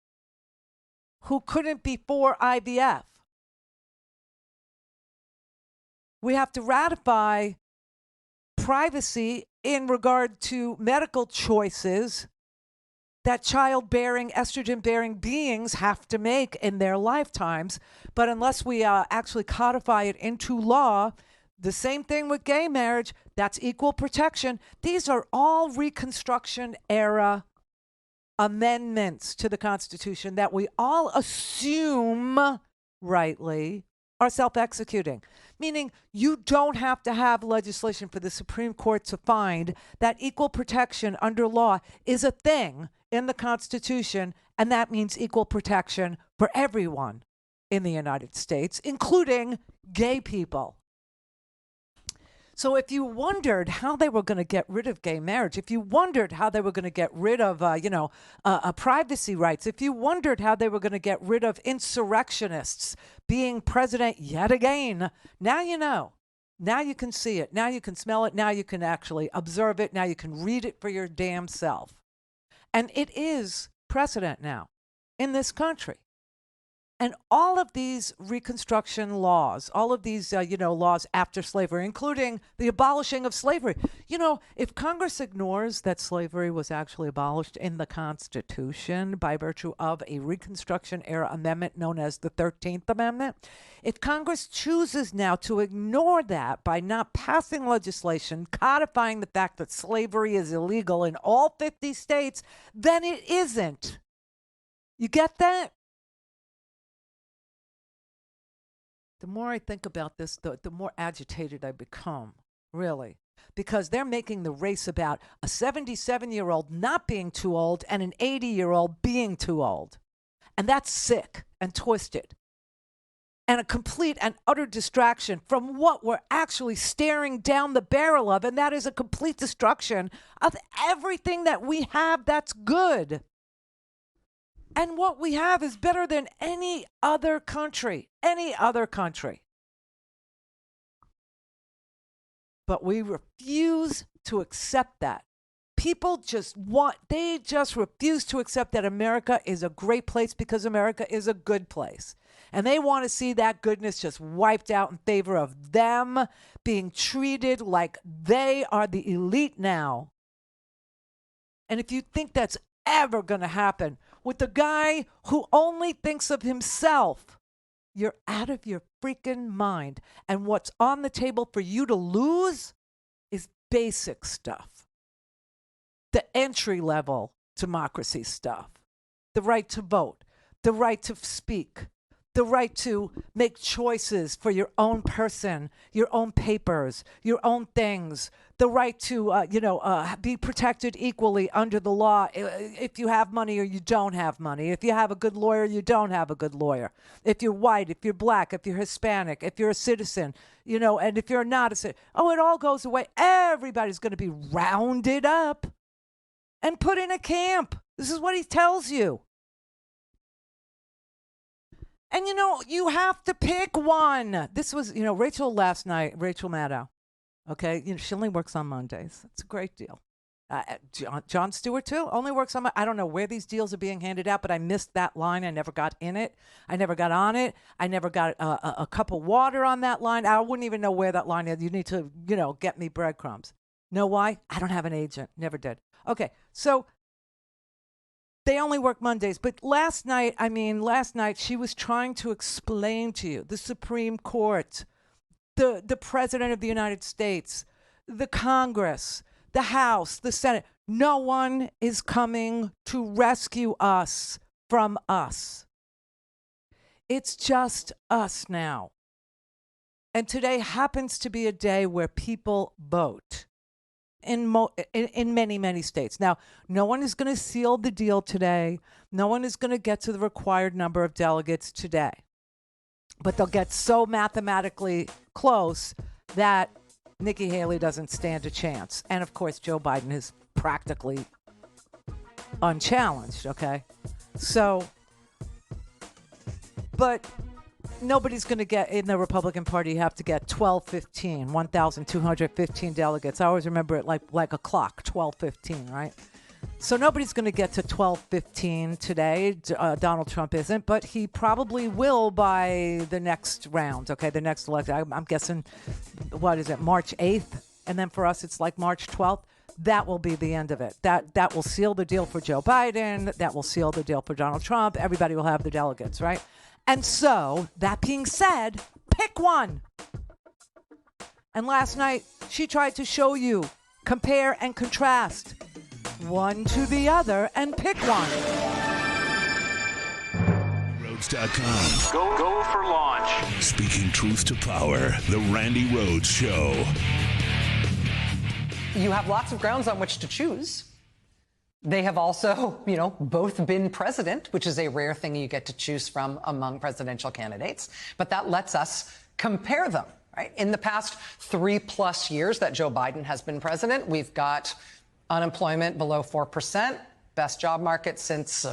who couldn't be for IVF. We have to ratify privacy in regard to medical choices that childbearing, estrogen-bearing beings have to make in their lifetimes. But unless we actually codify it into law, the same thing with gay marriage, that's equal protection. These are all Reconstruction era amendments to the Constitution that we all assume rightly are self-executing, meaning you don't have to have legislation for the Supreme Court to find that equal protection under law is a thing in the Constitution, and that means equal protection for everyone in the United States, including gay people. So if you wondered how they were going to get rid of gay marriage, if you wondered how they were going to get rid of, privacy rights, if you wondered how they were going to get rid of insurrectionists being president yet again, now you know. Now you can see it. Now you can smell it. Now you can actually observe it. Now you can read it for your damn self. And it is precedent now in this country. And all of these Reconstruction laws, all of these, laws after slavery, including the abolishing of slavery. If Congress ignores that slavery was actually abolished in the Constitution by virtue of a Reconstruction era amendment known as the 13th Amendment, if Congress chooses now to ignore that by not passing legislation codifying the fact that slavery is illegal in all 50 states, then it isn't. You get that? The more I think about this, the more agitated I become, really, because they're making the race about a 77-year-old not being too old and an 80-year-old being too old. And that's sick and twisted and a complete and utter distraction from what we're actually staring down the barrel of, and that is a complete destruction of everything that we have that's good. And what we have is better than any other country. But we refuse to accept that. People they just refuse to accept that America is a great place because America is a good place. And they want to see that goodness just wiped out in favor of them being treated like they are the elite now. And if you think that's ever going to happen with the guy who only thinks of himself, you're out of your freaking mind. And what's on the table for you to lose is basic stuff. The entry-level democracy stuff. The right to vote. The right to speak. The right to make choices for your own person, your own papers, your own things. The right to, be protected equally under the law if you have money or you don't have money. If you have a good lawyer, you don't have a good lawyer. If you're white, if you're black, if you're Hispanic, if you're a citizen, and if you're not a citizen. Oh, it all goes away. Everybody's going to be rounded up and put in a camp. This is what he tells you. And, you have to pick one. This was, Rachel last night, Rachel Maddow. Okay. She only works on Mondays. That's a great deal. Jon Stewart, too, only works on I don't know where these deals are being handed out, but I missed that line. I never got in it. I never got on it. I never got a cup of water on that line. I wouldn't even know where that line is. You need to, get me breadcrumbs. Know why? I don't have an agent. Never did. Okay. So they only work Mondays. But last night, she was trying to explain to you the Supreme Court, the President of the United States, the Congress, the House, the Senate. No one is coming to rescue us from us. It's just us now. And today happens to be a day where people vote. In many, many states. Now, no one is going to seal the deal today. No one is going to get to the required number of delegates today. But they'll get so mathematically close that Nikki Haley doesn't stand a chance. And, of course, Joe Biden is practically unchallenged, okay? So, but nobody's going to get, in the Republican Party, you have to get 1,215 delegates. I always remember it like a clock, 1215, right? So nobody's going to get to 1215 today. Donald Trump isn't, but he probably will by the next round, okay, the next election. I'm guessing, March 8th? And then for us, it's like March 12th. That will be the end of it. That will seal the deal for Joe Biden. That will seal the deal for Donald Trump. Everybody will have the delegates, right? And so, that being said, pick one. And last night, she tried to show you, compare and contrast one to the other and pick one.
Rhodes.com.
Go for launch.
Speaking truth to power, the Randi Rhodes Show.
You have lots of grounds on which to choose. They have also, both been president, which is a rare thing you get to choose from among presidential candidates. But that lets us compare them, right? In the past 3+ years that Joe Biden has been president, we've got unemployment below 4%, Best job market since,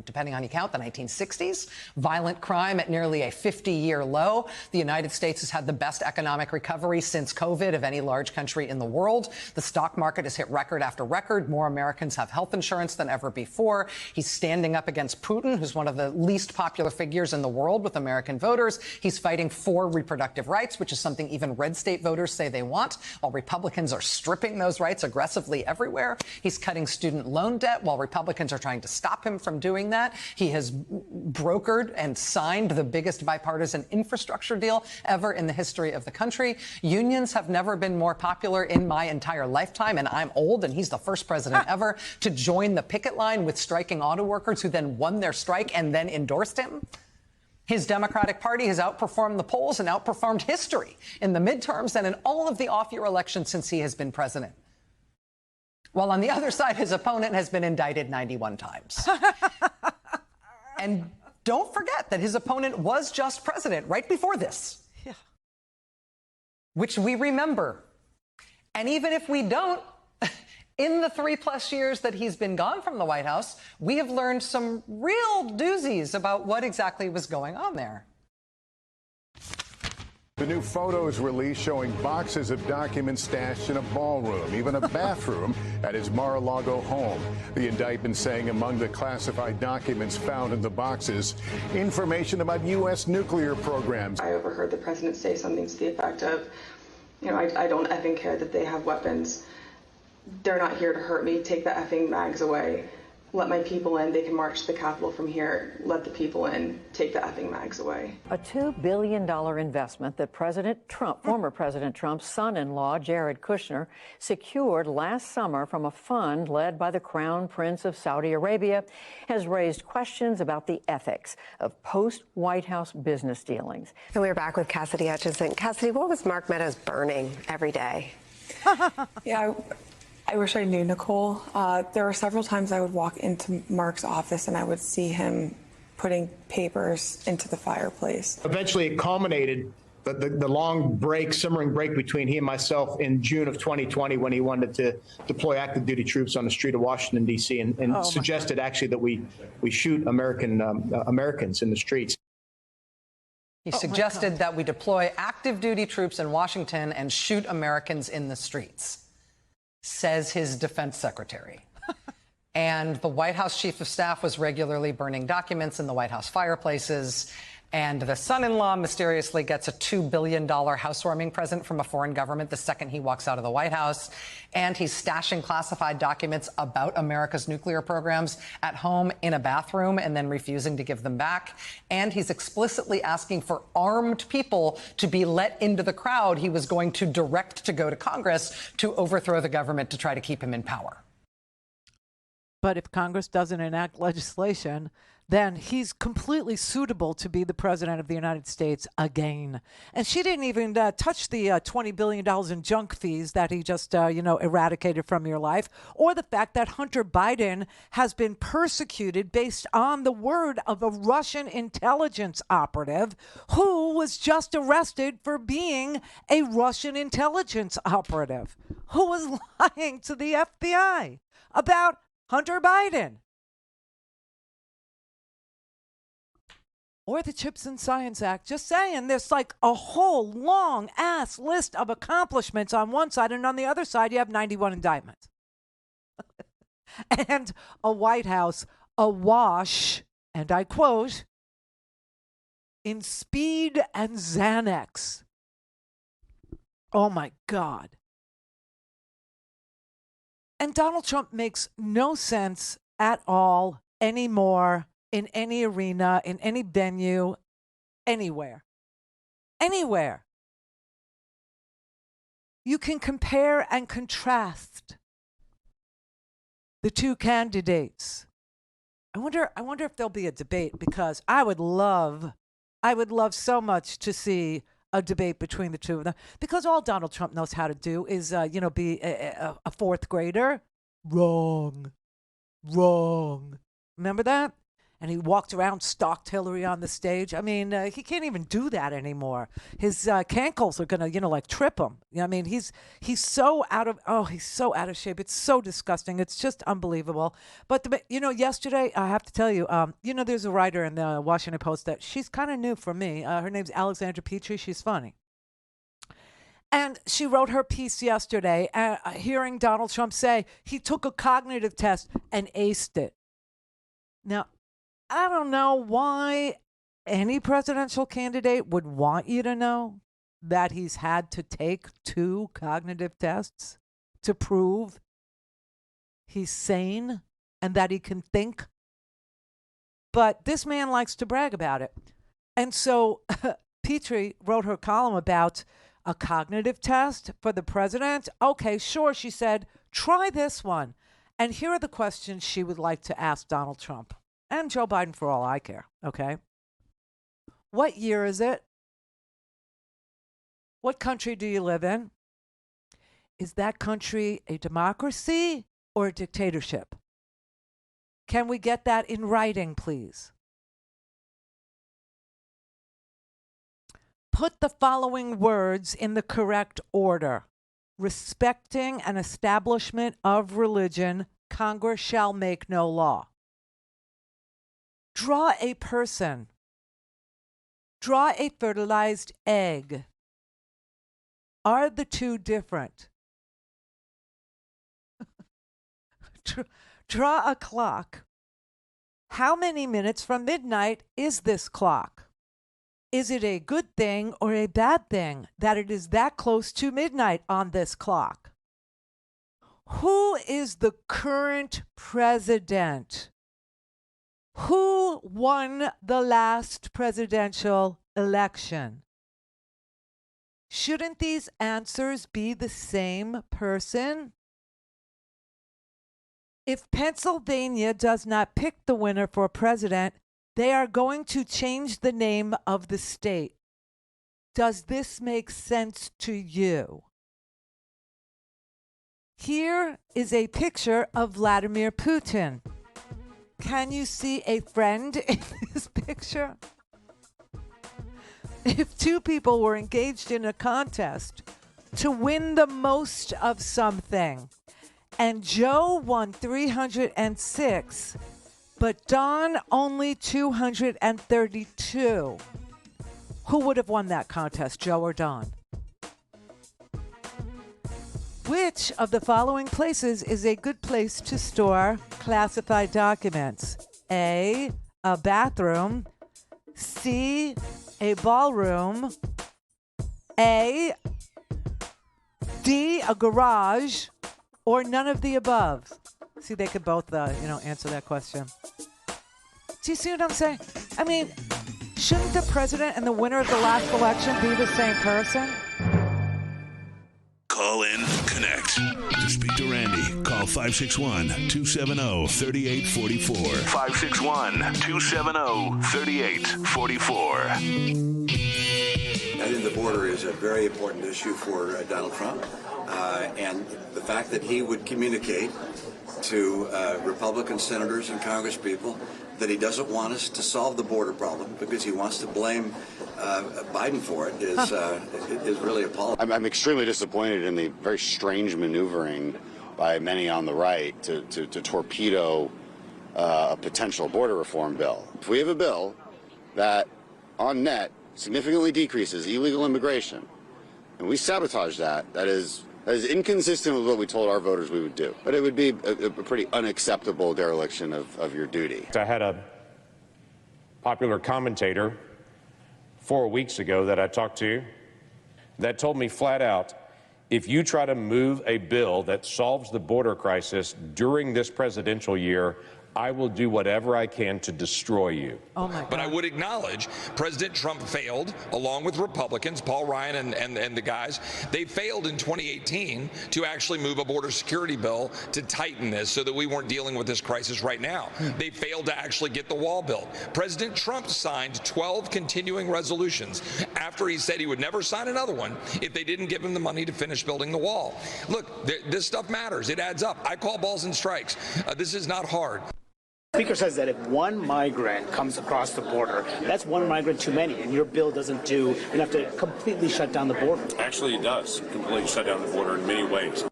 depending on you count, the 1960s. Violent crime at nearly a 50-year low. The United States has had the best economic recovery since COVID of any large country in the world. The stock market has hit record after record. More Americans have health insurance than ever before. He's standing up against Putin, who's one of the least popular figures in the world with American voters. He's fighting for reproductive rights, which is something even red state voters say they want, while Republicans are stripping those rights aggressively everywhere. He's cutting student loan debt while Republicans are trying to stop him from doing that. He has brokered and signed the biggest bipartisan infrastructure deal ever in the history of the country. Unions have never been more popular in my entire lifetime, and I'm old, and he's the first president ever to join the picket line with striking auto workers who then won their strike and then endorsed him. His Democratic Party has outperformed the polls and outperformed history in the midterms and in all of the off-year elections since he has been president. While on the other side, his opponent has been indicted 91 times. And don't forget that his opponent was just president right before this, which we remember. And even if we don't, in the 3+ years that he's been gone from the White House, we have learned some real doozies about what exactly was going on there.
The new photos released showing boxes of documents stashed in a ballroom, even a bathroom at his Mar-a-Lago home. The indictment saying among the classified documents found in the boxes, information about U.S. nuclear programs.
I overheard the president say something to the effect of, you know, I don't effing care that they have weapons. They're not here to hurt me. Take the effing mags away. Let my people in. They can march to the Capitol from here. Let the people in. Take the effing mags away.
A $2 billion investment that former President Trump's son-in-law, Jared Kushner, secured last summer from a fund led by the Crown Prince of Saudi Arabia, has raised questions about the ethics of post-White House business dealings.
So we're back with Cassidy Hutchinson. Cassidy, what was Mark Meadows burning every day?
Yeah, I wish I knew Nicole. There were several times I would walk into Mark's office and I would see him putting papers into the fireplace.
Eventually, it culminated, the long break, simmering break between he and myself in June of 2020 when he wanted to deploy active duty troops on the street of Washington, D.C. and suggested actually that we shoot Americans in the streets.
He suggested that we deploy active duty troops in Washington and shoot Americans in the streets, says his defense secretary. And the White House chief of staff was regularly burning documents in the White House fireplaces. And the son-in-law mysteriously gets a $2 billion housewarming present from a foreign government the second he walks out of the White House. And he's stashing classified documents about America's nuclear programs at home in a bathroom and then refusing to give them back. And he's explicitly asking for armed people to be let into the crowd he was going to direct to go to Congress to overthrow the government to try to keep him in power.
But if Congress doesn't enact legislation, then he's completely suitable to be the president of the United States again. And she didn't even touch the $20 billion in junk fees that he just, eradicated from your life, or the fact that Hunter Biden has been persecuted based on the word of a Russian intelligence operative who was just arrested for being a Russian intelligence operative who was lying to the FBI about Hunter Biden. Or the Chips and Science Act. Just saying, there's like a whole long ass list of accomplishments on one side, and on the other side, you have 91 indictments. And a White House awash, and I quote, in speed and Xanax. Oh my God. And Donald Trump makes no sense at all anymore in any arena, in any venue, anywhere. Anywhere. You can compare and contrast the two candidates. I wonder if there'll be a debate, because I would love so much to see a debate between the two of them, because all Donald Trump knows how to do is, be a fourth grader. Wrong. Remember that? and he walked around, stalked Hillary on the stage. I mean, he can't even do that anymore. His cankles are going to, like trip him. I mean, he's so out of shape. It's so disgusting. It's just unbelievable. But, yesterday, I have to tell you, there's a writer in the Washington Post that she's kind of new for me. Her name's Alexandra Petrie. She's funny. And she wrote her piece yesterday, hearing Donald Trump say he took a cognitive test and aced it. Now, I don't know why any presidential candidate would want you to know that he's had to take 2 cognitive tests to prove he's sane and that he can think. But this man likes to brag about it. And so Petrie wrote her column about a cognitive test for the president. Okay, sure, she said, try this one. And here are the questions she would like to ask Donald Trump and Joe Biden for all I care, okay? What year is it? What country do you live in? Is that country a democracy or a dictatorship? Can we get that in writing, please? Put the following words in the correct order. Respecting an establishment of religion, Congress shall make no law. Draw a person. Draw a fertilized egg. Are the two different? Draw a clock. How many minutes from midnight is this clock? Is it a good thing or a bad thing that it is that close to midnight on this clock? Who is the current president? Who won the last presidential election? Shouldn't these answers be the same person? If Pennsylvania does not pick the winner for president, they are going to change the name of the state. Does this make sense to you? Here is a picture of Vladimir Putin. Can you see a friend in this picture? If 2 people were engaged in a contest to win the most of something, and Joe won 306, but Don only 232. Who would have won that contest, Joe or Don? Which of the following places is a good place to store classified documents? A bathroom. C, a ballroom. D, a garage. Or none of the above. See, they could both, answer that question. Do you see what I'm saying? I mean, shouldn't the president and the winner of the last election be the same person?
Call in, connect. To speak to Randi, call 561-270-3844. 561-270-3844.
I think the border is a very important issue for Donald Trump. And the fact that he would communicate to Republican senators and congresspeople that he doesn't want us to solve the border problem because he wants to blame Biden for it is really appalling.
I'm extremely disappointed in the very strange maneuvering by many on the right to torpedo a potential border reform bill. If we have a bill that, on net, significantly decreases illegal immigration, and we sabotage that, that is inconsistent with what we told our voters we would do. But it would be a pretty unacceptable dereliction of your duty.
I had a popular commentator 4 weeks ago that I talked to that told me flat out, if you try to move a bill that solves the border crisis during this presidential year, I will do whatever I can to destroy you.
Oh my God.
But I would acknowledge President Trump failed, along with Republicans, Paul Ryan and the guys. They failed in 2018 to actually move a border security bill to tighten this so that we weren't dealing with this crisis right now. They failed to actually get the wall built. President Trump signed 12 continuing resolutions after he said he would never sign another one if they didn't give him the money to finish building the wall. Look, this stuff matters. It adds up. I call balls and strikes. This is not hard.
Speaker says that if one migrant comes across the border, that's one migrant too many, and your bill doesn't do enough to completely shut down the border.
Actually, it does completely shut down the border in many ways.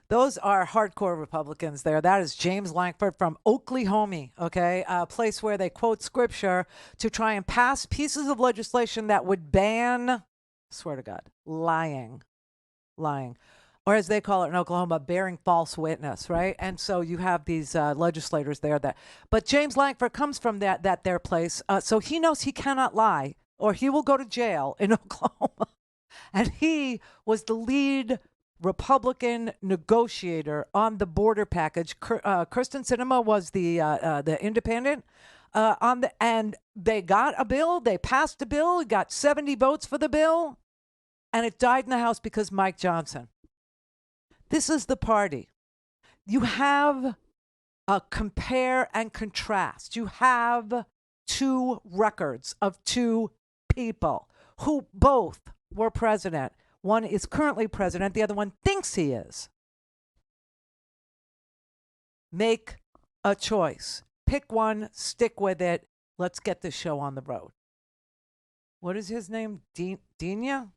Those are hardcore Republicans there. That is James Lankford from Oklahoma, okay? A place where they quote scripture to try and pass pieces of legislation that would ban, swear to God, lying. Or as they call it in Oklahoma, bearing false witness, right? And so you have these legislators there but James Lankford comes from their place. So he knows he cannot lie or he will go to jail in Oklahoma. And he was the lead Republican negotiator on the border package. Kyrsten Sinema was the independent and they got a bill. They passed a bill, got 70 votes for the bill, and it died in the House because Mike Johnson. This is the party. You have a compare and contrast. You have two records of two people who both were president. One is currently president. The other one thinks he is. Make a choice. Pick one. Stick with it. Let's get this show on the road. What is his name? Dania?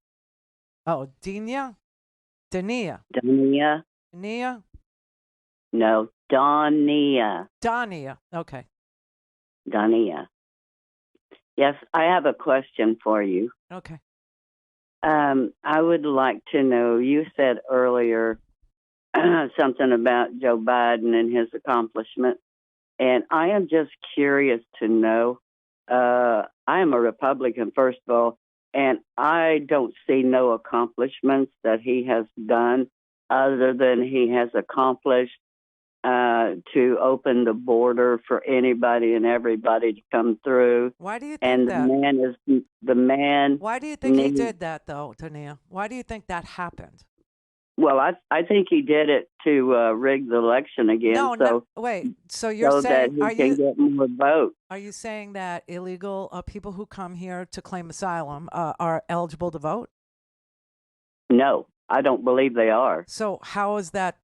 Oh, Dania? Dania. Dania?
No, Dania.
Dania. Okay.
Dania. Yes, I have a question for you.
Okay.
I would like to know, you said earlier something about Joe Biden and his accomplishment, and I am just curious to know, I am a Republican, first of all, and I don't see no accomplishments that he has done other than he has accomplished to open the border for anybody and everybody to come through.
Why do you think
and
that?
The man.
Why do you think he did that, though, Tania? Why do you think that happened?
Well, I think he did it to rig the election again.
No, wait. So you're
so
saying
that he can get more votes.
Are you saying that illegal people who come here to claim asylum are eligible to vote?
No, I don't believe they are.
So how is that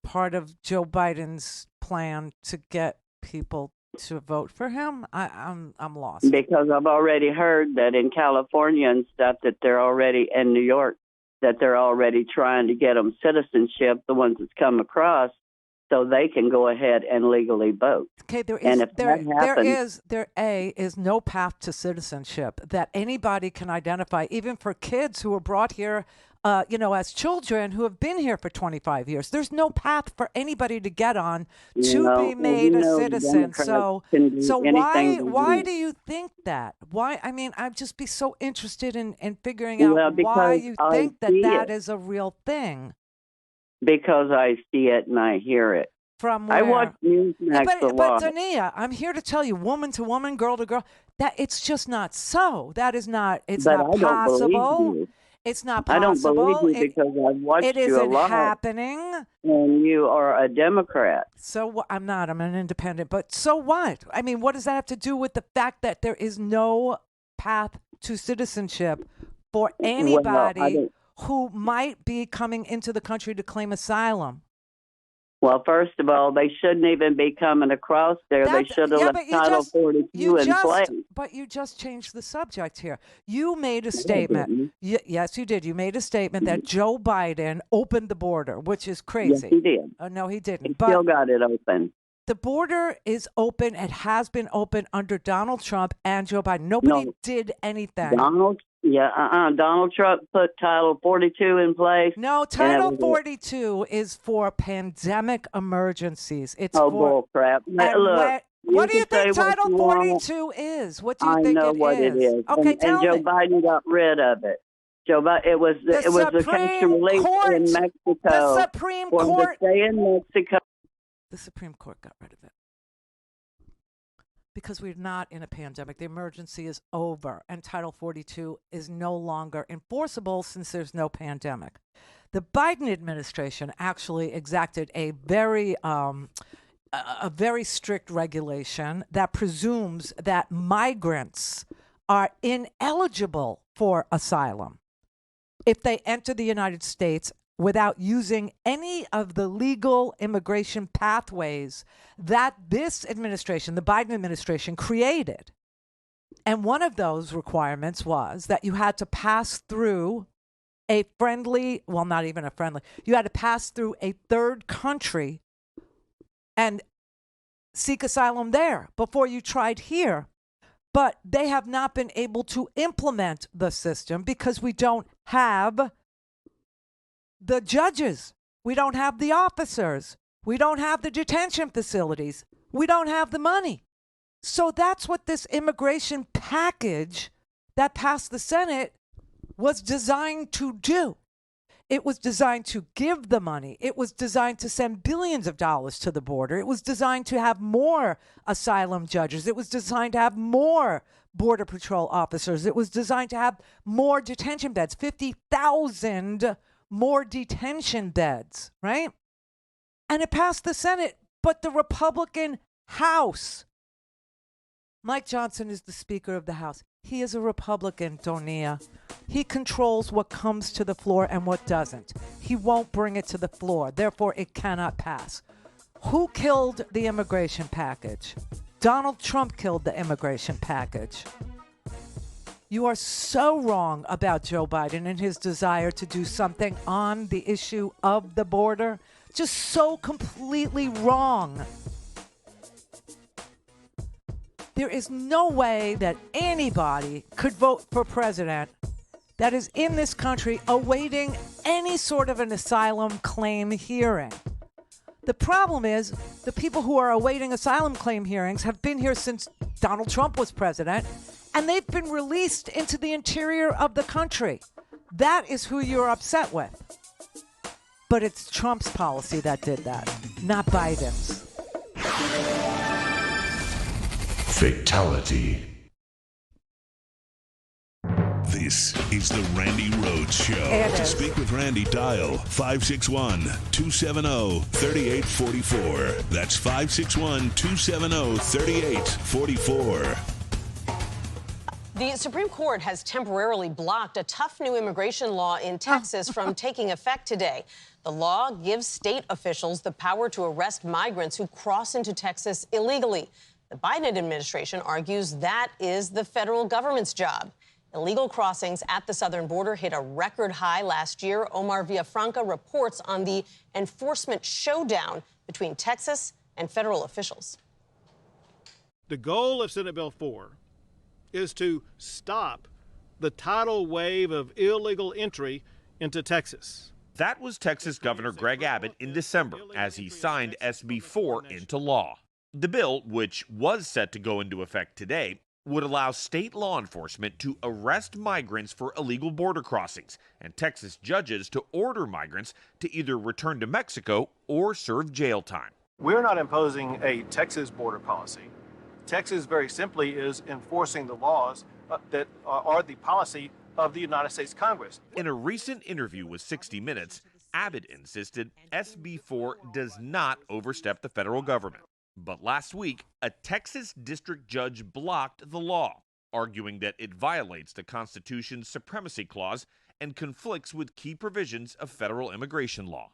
part of Joe Biden's plan to get people to vote for him? I'm lost.
Because I've already heard that in California and stuff that they're already in New York that they're already trying to get them citizenship, the ones that's come across, so they can go ahead and legally vote.
Okay, there is no path to citizenship that anybody can identify, even for kids who were brought here as children who have been here for 25 years. There's no path for anybody to get on to be made a citizen. So why do you think that? Why? I mean, I'd just be so interested in figuring out why you think that is a real thing.
Because I see it and I hear it.
From where?
I watch Newsmax a lot.
But Dania, I'm here to tell you, woman to woman, girl to girl, that it's just not so. That is not. It's not possible. It's not possible.
I don't believe you because I've watched you a lot.
It isn't happening.
And you are a Democrat.
So I'm not. I'm an independent. But so what? I mean, what does that have to do with the fact that there is no path to citizenship for anybody who might be coming into the country to claim asylum?
Well, first of all, they shouldn't even be coming across there. They should have left Title 42 in place.
But you just changed the subject here. You made a statement. Yes, you did. You made a statement that Joe Biden opened the border, which is crazy.
Yes, he did.
No, he didn't.
He still got it open.
The border is open. It has been open under Donald Trump and Joe Biden. Nobody did anything.
Donald Trump put Title 42 in place.
No, Title 42 is for pandemic emergencies. It's
bull crap. Look,
what do you think Title 42 is? What do you think it is?
I know what it is.
Okay, tell me.
And Joe Biden got rid of it. Joe Biden, it was the country released in Mexico.
The Supreme Court.
Stay in Mexico.
The Supreme Court got rid of it. Because we're not in a pandemic. The emergency is over, and Title 42 is no longer enforceable since there's no pandemic. The Biden administration actually exacted a very strict regulation that presumes that migrants are ineligible for asylum if they enter the United States without using any of the legal immigration pathways that this administration, the Biden administration, created. And one of those requirements was that you had to pass through a friendly, well, not even a friendly, you had to pass through a third country and seek asylum there before you tried here. But they have not been able to implement the system because we don't have the judges. We don't have the officers. We don't have the detention facilities. We don't have the money. So that's what this immigration package that passed the Senate was designed to do. It was designed to give the money. It was designed to send billions of dollars to the border. It was designed to have more asylum judges. It was designed to have more Border Patrol officers. It was designed to have more detention beds, 50,000 more detention beds, right? And it passed the Senate, but the Republican House. Mike Johnson is the Speaker of the House. He is a Republican, Donia. He controls what comes to the floor and what doesn't. He won't bring it to the floor. Therefore, it cannot pass. Who killed the immigration package? Donald Trump killed the immigration package. You are so wrong about Joe Biden and his desire to do something on the issue of the border. Just so completely wrong. There is no way that anybody could vote for president that is in this country awaiting any sort of an asylum claim hearing. The problem is the people who are awaiting asylum claim hearings have been here since Donald Trump was president, and they've been released into the interior of the country. That is who you're upset with. But it's Trump's policy that did that, not Biden's.
Fatality. This is the Randi Rhodes Show. To speak with Randi, dial 561-270-3844. That's 561-270-3844.
The Supreme Court has temporarily blocked a tough new immigration law in Texas from taking effect today. The law gives state officials the power to arrest migrants who cross into Texas illegally. The Biden administration argues that is the federal government's job. Illegal crossings at the southern border hit a record high last year. Omar Villafranca reports on the enforcement showdown between Texas and federal officials.
The goal of Senate Bill 4 is to stop the tidal wave of illegal entry into Texas.
That was Texas Governor Greg Abbott in December as he signed SB 4 into law. The bill, which was set to go into effect today, would allow state law enforcement to arrest migrants for illegal border crossings and Texas judges to order migrants to either return to Mexico or serve jail time.
We're not imposing a Texas border policy. Texas very simply is enforcing the laws that are the policy of the United States Congress.
In a recent interview with 60 Minutes, Abbott insisted SB 4 does not overstep the federal government. But last week, a Texas district judge blocked the law, arguing that it violates the Constitution's supremacy clause and conflicts with key provisions of federal immigration law.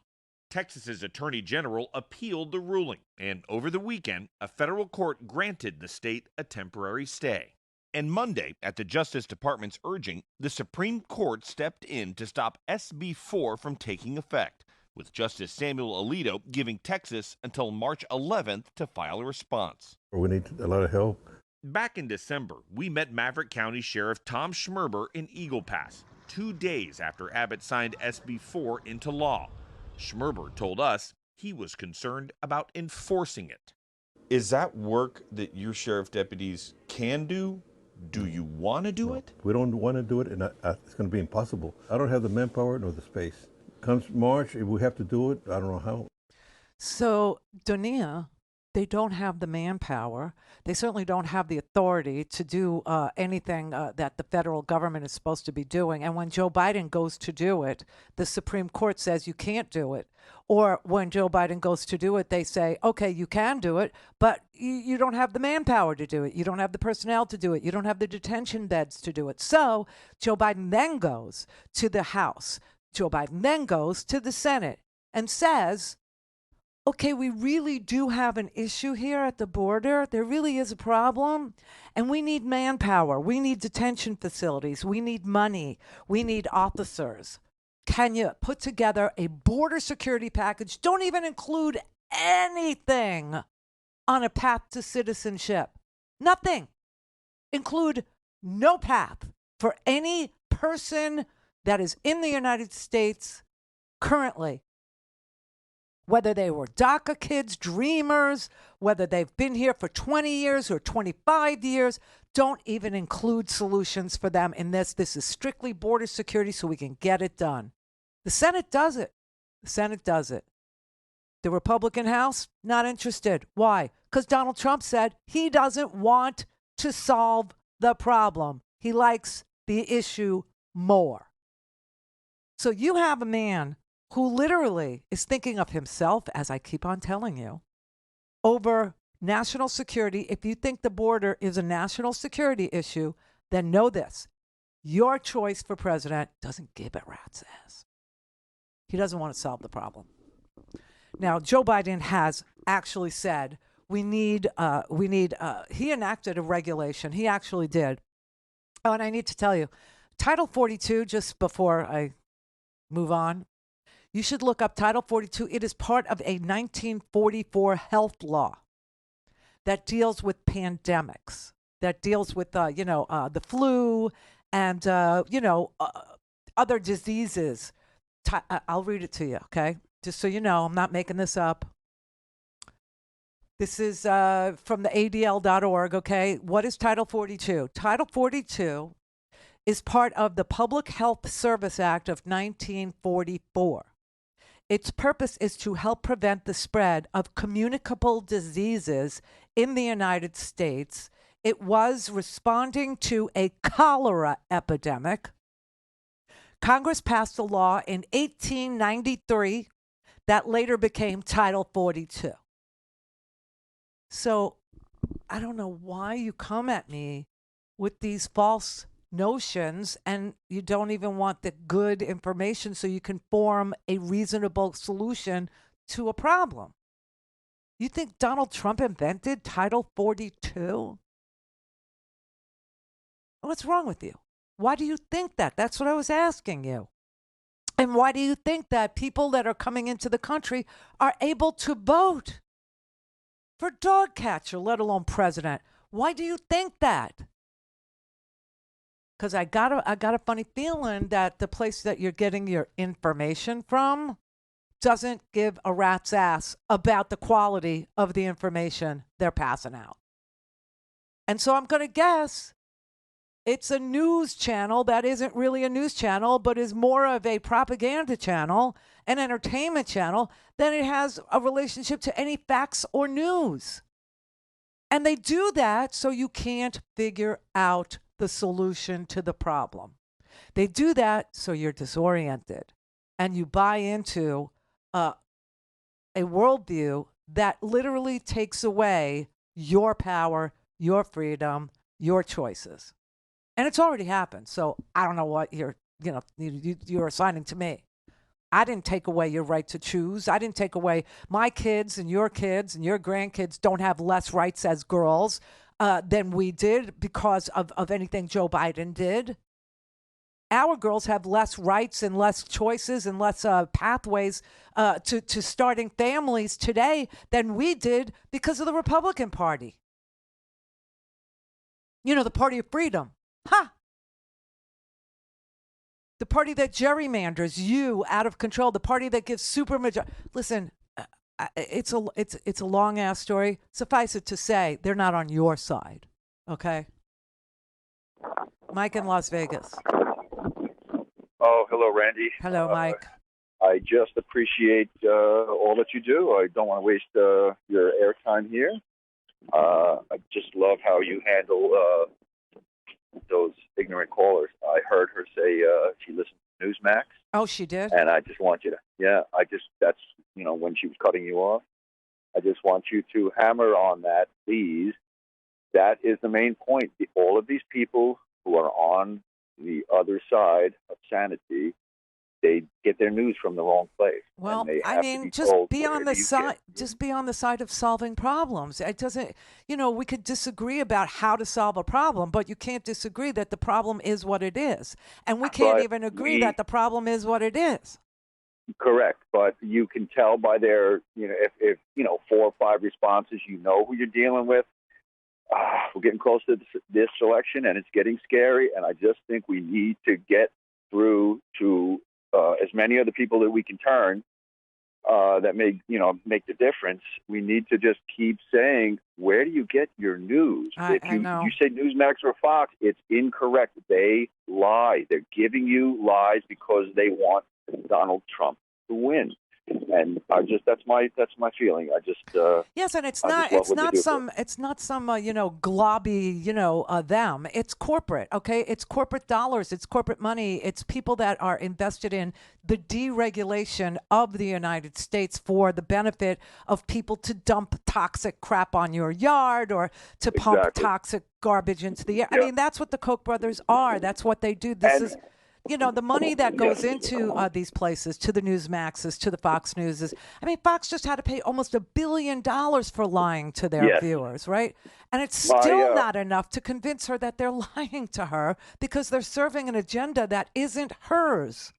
Texas's Attorney General appealed the ruling, and over the weekend, a federal court granted the state a temporary stay. And Monday, at the Justice Department's urging, the Supreme Court stepped in to stop SB 4 from taking effect, with Justice Samuel Alito giving Texas until March 11th to file a response.
We need a lot of help.
Back in December, we met Maverick County Sheriff Tom Schmerber in Eagle Pass, 2 days after Abbott signed SB 4 into law. Schmerber told us he was concerned about enforcing it.
Is that work that your sheriff deputies can do? Do you want to do it?
We don't want to do it, and it's going to be impossible. I don't have the manpower nor the space. Comes March, if we have to do it, I don't know how.
So, Donia, they don't have the manpower. They certainly don't have the authority to do anything that the federal government is supposed to be doing. And when Joe Biden goes to do it, the Supreme Court says you can't do it. Or when Joe Biden goes to do it, they say, okay, you can do it, but you don't have the manpower to do it. You don't have the personnel to do it. You don't have the detention beds to do it. So Joe Biden then goes to the House, Joe Biden then goes to the Senate and says, okay, we really do have an issue here at the border. There really is a problem. And we need manpower. We need detention facilities. We need money. We need officers. Can you put together a border security package? Don't even include anything on a path to citizenship. Nothing. Include no path for any person that is in the United States currently. Whether they were DACA kids, dreamers, whether they've been here for 20 years or 25 years, don't even include solutions for them in this. This is strictly border security so we can get it done. The Senate does it. The Senate does it. The Republican House, not interested. Why? Because Donald Trump said he doesn't want to solve the problem. He likes the issue more. So you have a man who literally is thinking of himself, as I keep on telling you, over national security. If you think the border is a national security issue, then know this. Your choice for president doesn't give a rat's ass. He doesn't want to solve the problem. Now, Joe Biden has actually said he enacted a regulation. He actually did. Oh, and I need to tell you, Title 42, just before I move on, you should look up Title 42. It is part of a 1944 health law that deals with pandemics, that deals with, the flu and, other diseases. I'll read it to you, okay? Just so you know, I'm not making this up. This is from the ADL.org, okay? What is Title 42? Title 42 is part of the Public Health Service Act of 1944. Its purpose is to help prevent the spread of communicable diseases in the United States. It was responding to a cholera epidemic. Congress passed a law in 1893 that later became Title 42. So I don't know why you come at me with these false notions and you don't even want the good information so you can form a reasonable solution to a problem. You think Donald Trump invented Title 42? What's wrong with you? Why do you think that? That's what I was asking you. And why do you think that people that are coming into the country are able to vote for dog catcher, let alone president? Why do you think that? Because I got a funny feeling that the place that you're getting your information from doesn't give a rat's ass about the quality of the information they're passing out. And so I'm going to guess it's a news channel that isn't really a news channel, but is more of a propaganda channel, an entertainment channel, than it has a relationship to any facts or news. And they do that so you can't figure out the solution to the problem. They do that so you're disoriented and you buy into a worldview that literally takes away your power, your freedom, your choices. And it's already happened. So I don't know what you're assigning to me. I didn't take away your right to choose. I didn't take away my kids and your grandkids don't have less rights as girls than we did because of anything Joe Biden did. Our girls have less rights and less choices and less pathways to starting families today than we did because of the Republican Party. You know, the party of freedom. Ha! The party that gerrymanders you out of control. The party that gives supermajority. Listen, it's a long ass story. Suffice it to say, they're not on your side. Okay. Mike in Las Vegas.
Oh, hello, Randy.
Hello, Mike.
I just appreciate all that you do. I don't want to waste your airtime here. I just love how you handle those ignorant callers. I heard her say she listened to Newsmax.
Oh, she did?
And I just want you to, that's, when she was cutting you off. I just want you to hammer on that, please. That is the main point. All of these people who are on the other side of sanity they get their news from the wrong place.
Well,
they
I
have to
mean,
be
just
told,
be on
where
the
do you
side.
get-
Just be on the side of solving problems. It doesn't. We could disagree about how to solve a problem, but you can't disagree that the problem is what it is, and we can't
But
even agree that the problem is what it is.
Correct, but you can tell by their, if 4 or 5 responses, you know who you're dealing with. We're getting close to this election, and it's getting scary. And I just think we need to get through to as many other people that we can turn that make the difference. We need to just keep saying, where do you get your news? If you say Newsmax or Fox, it's incorrect. They lie. They're giving you lies because they want Donald Trump to win. And that's my feeling.
Yes, and it's
I
not
just love what they do.
some globby them. It's corporate, okay? It's corporate dollars, it's corporate money, it's people that are invested in the deregulation of the United States for the benefit of people to dump toxic crap on your yard or to pump toxic garbage into the air. I mean, that's what the Koch brothers are. That's what they do. This is the money that goes into these places, to the Newsmaxes, to the Fox Newses. I mean, Fox just had to pay almost $1 billion for lying to their viewers, right? And it's still not enough to convince her that they're lying to her because they're serving an agenda that isn't hers.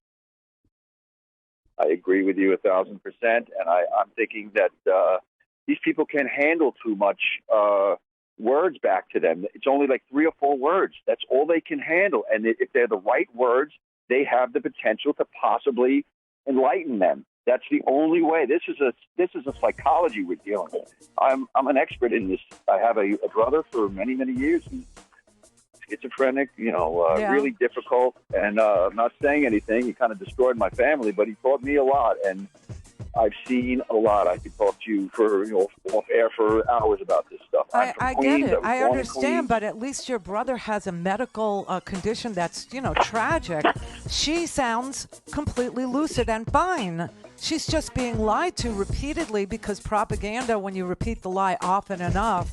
I agree with you 1,000%, and I'm thinking that these people can't handle too much words back to them. It's only like 3 or 4 words. That's all they can handle. And if they're the right words, they have the potential to possibly enlighten them. That's the only way. This is a psychology we're dealing with. I'm an expert in this. I have a brother for many, many years who's schizophrenic, really difficult. And I'm not saying anything. He kind of destroyed my family, but he taught me a lot. And I've seen a lot. I could talk to you for off air for hours about this stuff.
I get it. I understand, but at least your brother has a medical condition that's tragic. She sounds completely lucid and fine. She's just being lied to repeatedly because propaganda, when you repeat the lie often enough,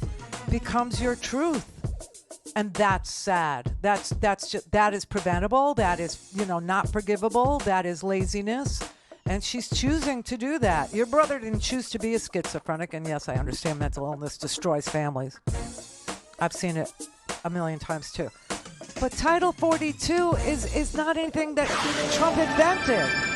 becomes your truth. And that's sad. That is preventable. That is not forgivable. That is laziness. And she's choosing to do that. Your brother didn't choose to be a schizophrenic. And yes, I understand mental illness destroys families. I've seen it a million times too. But Title 42 is not anything that Trump invented.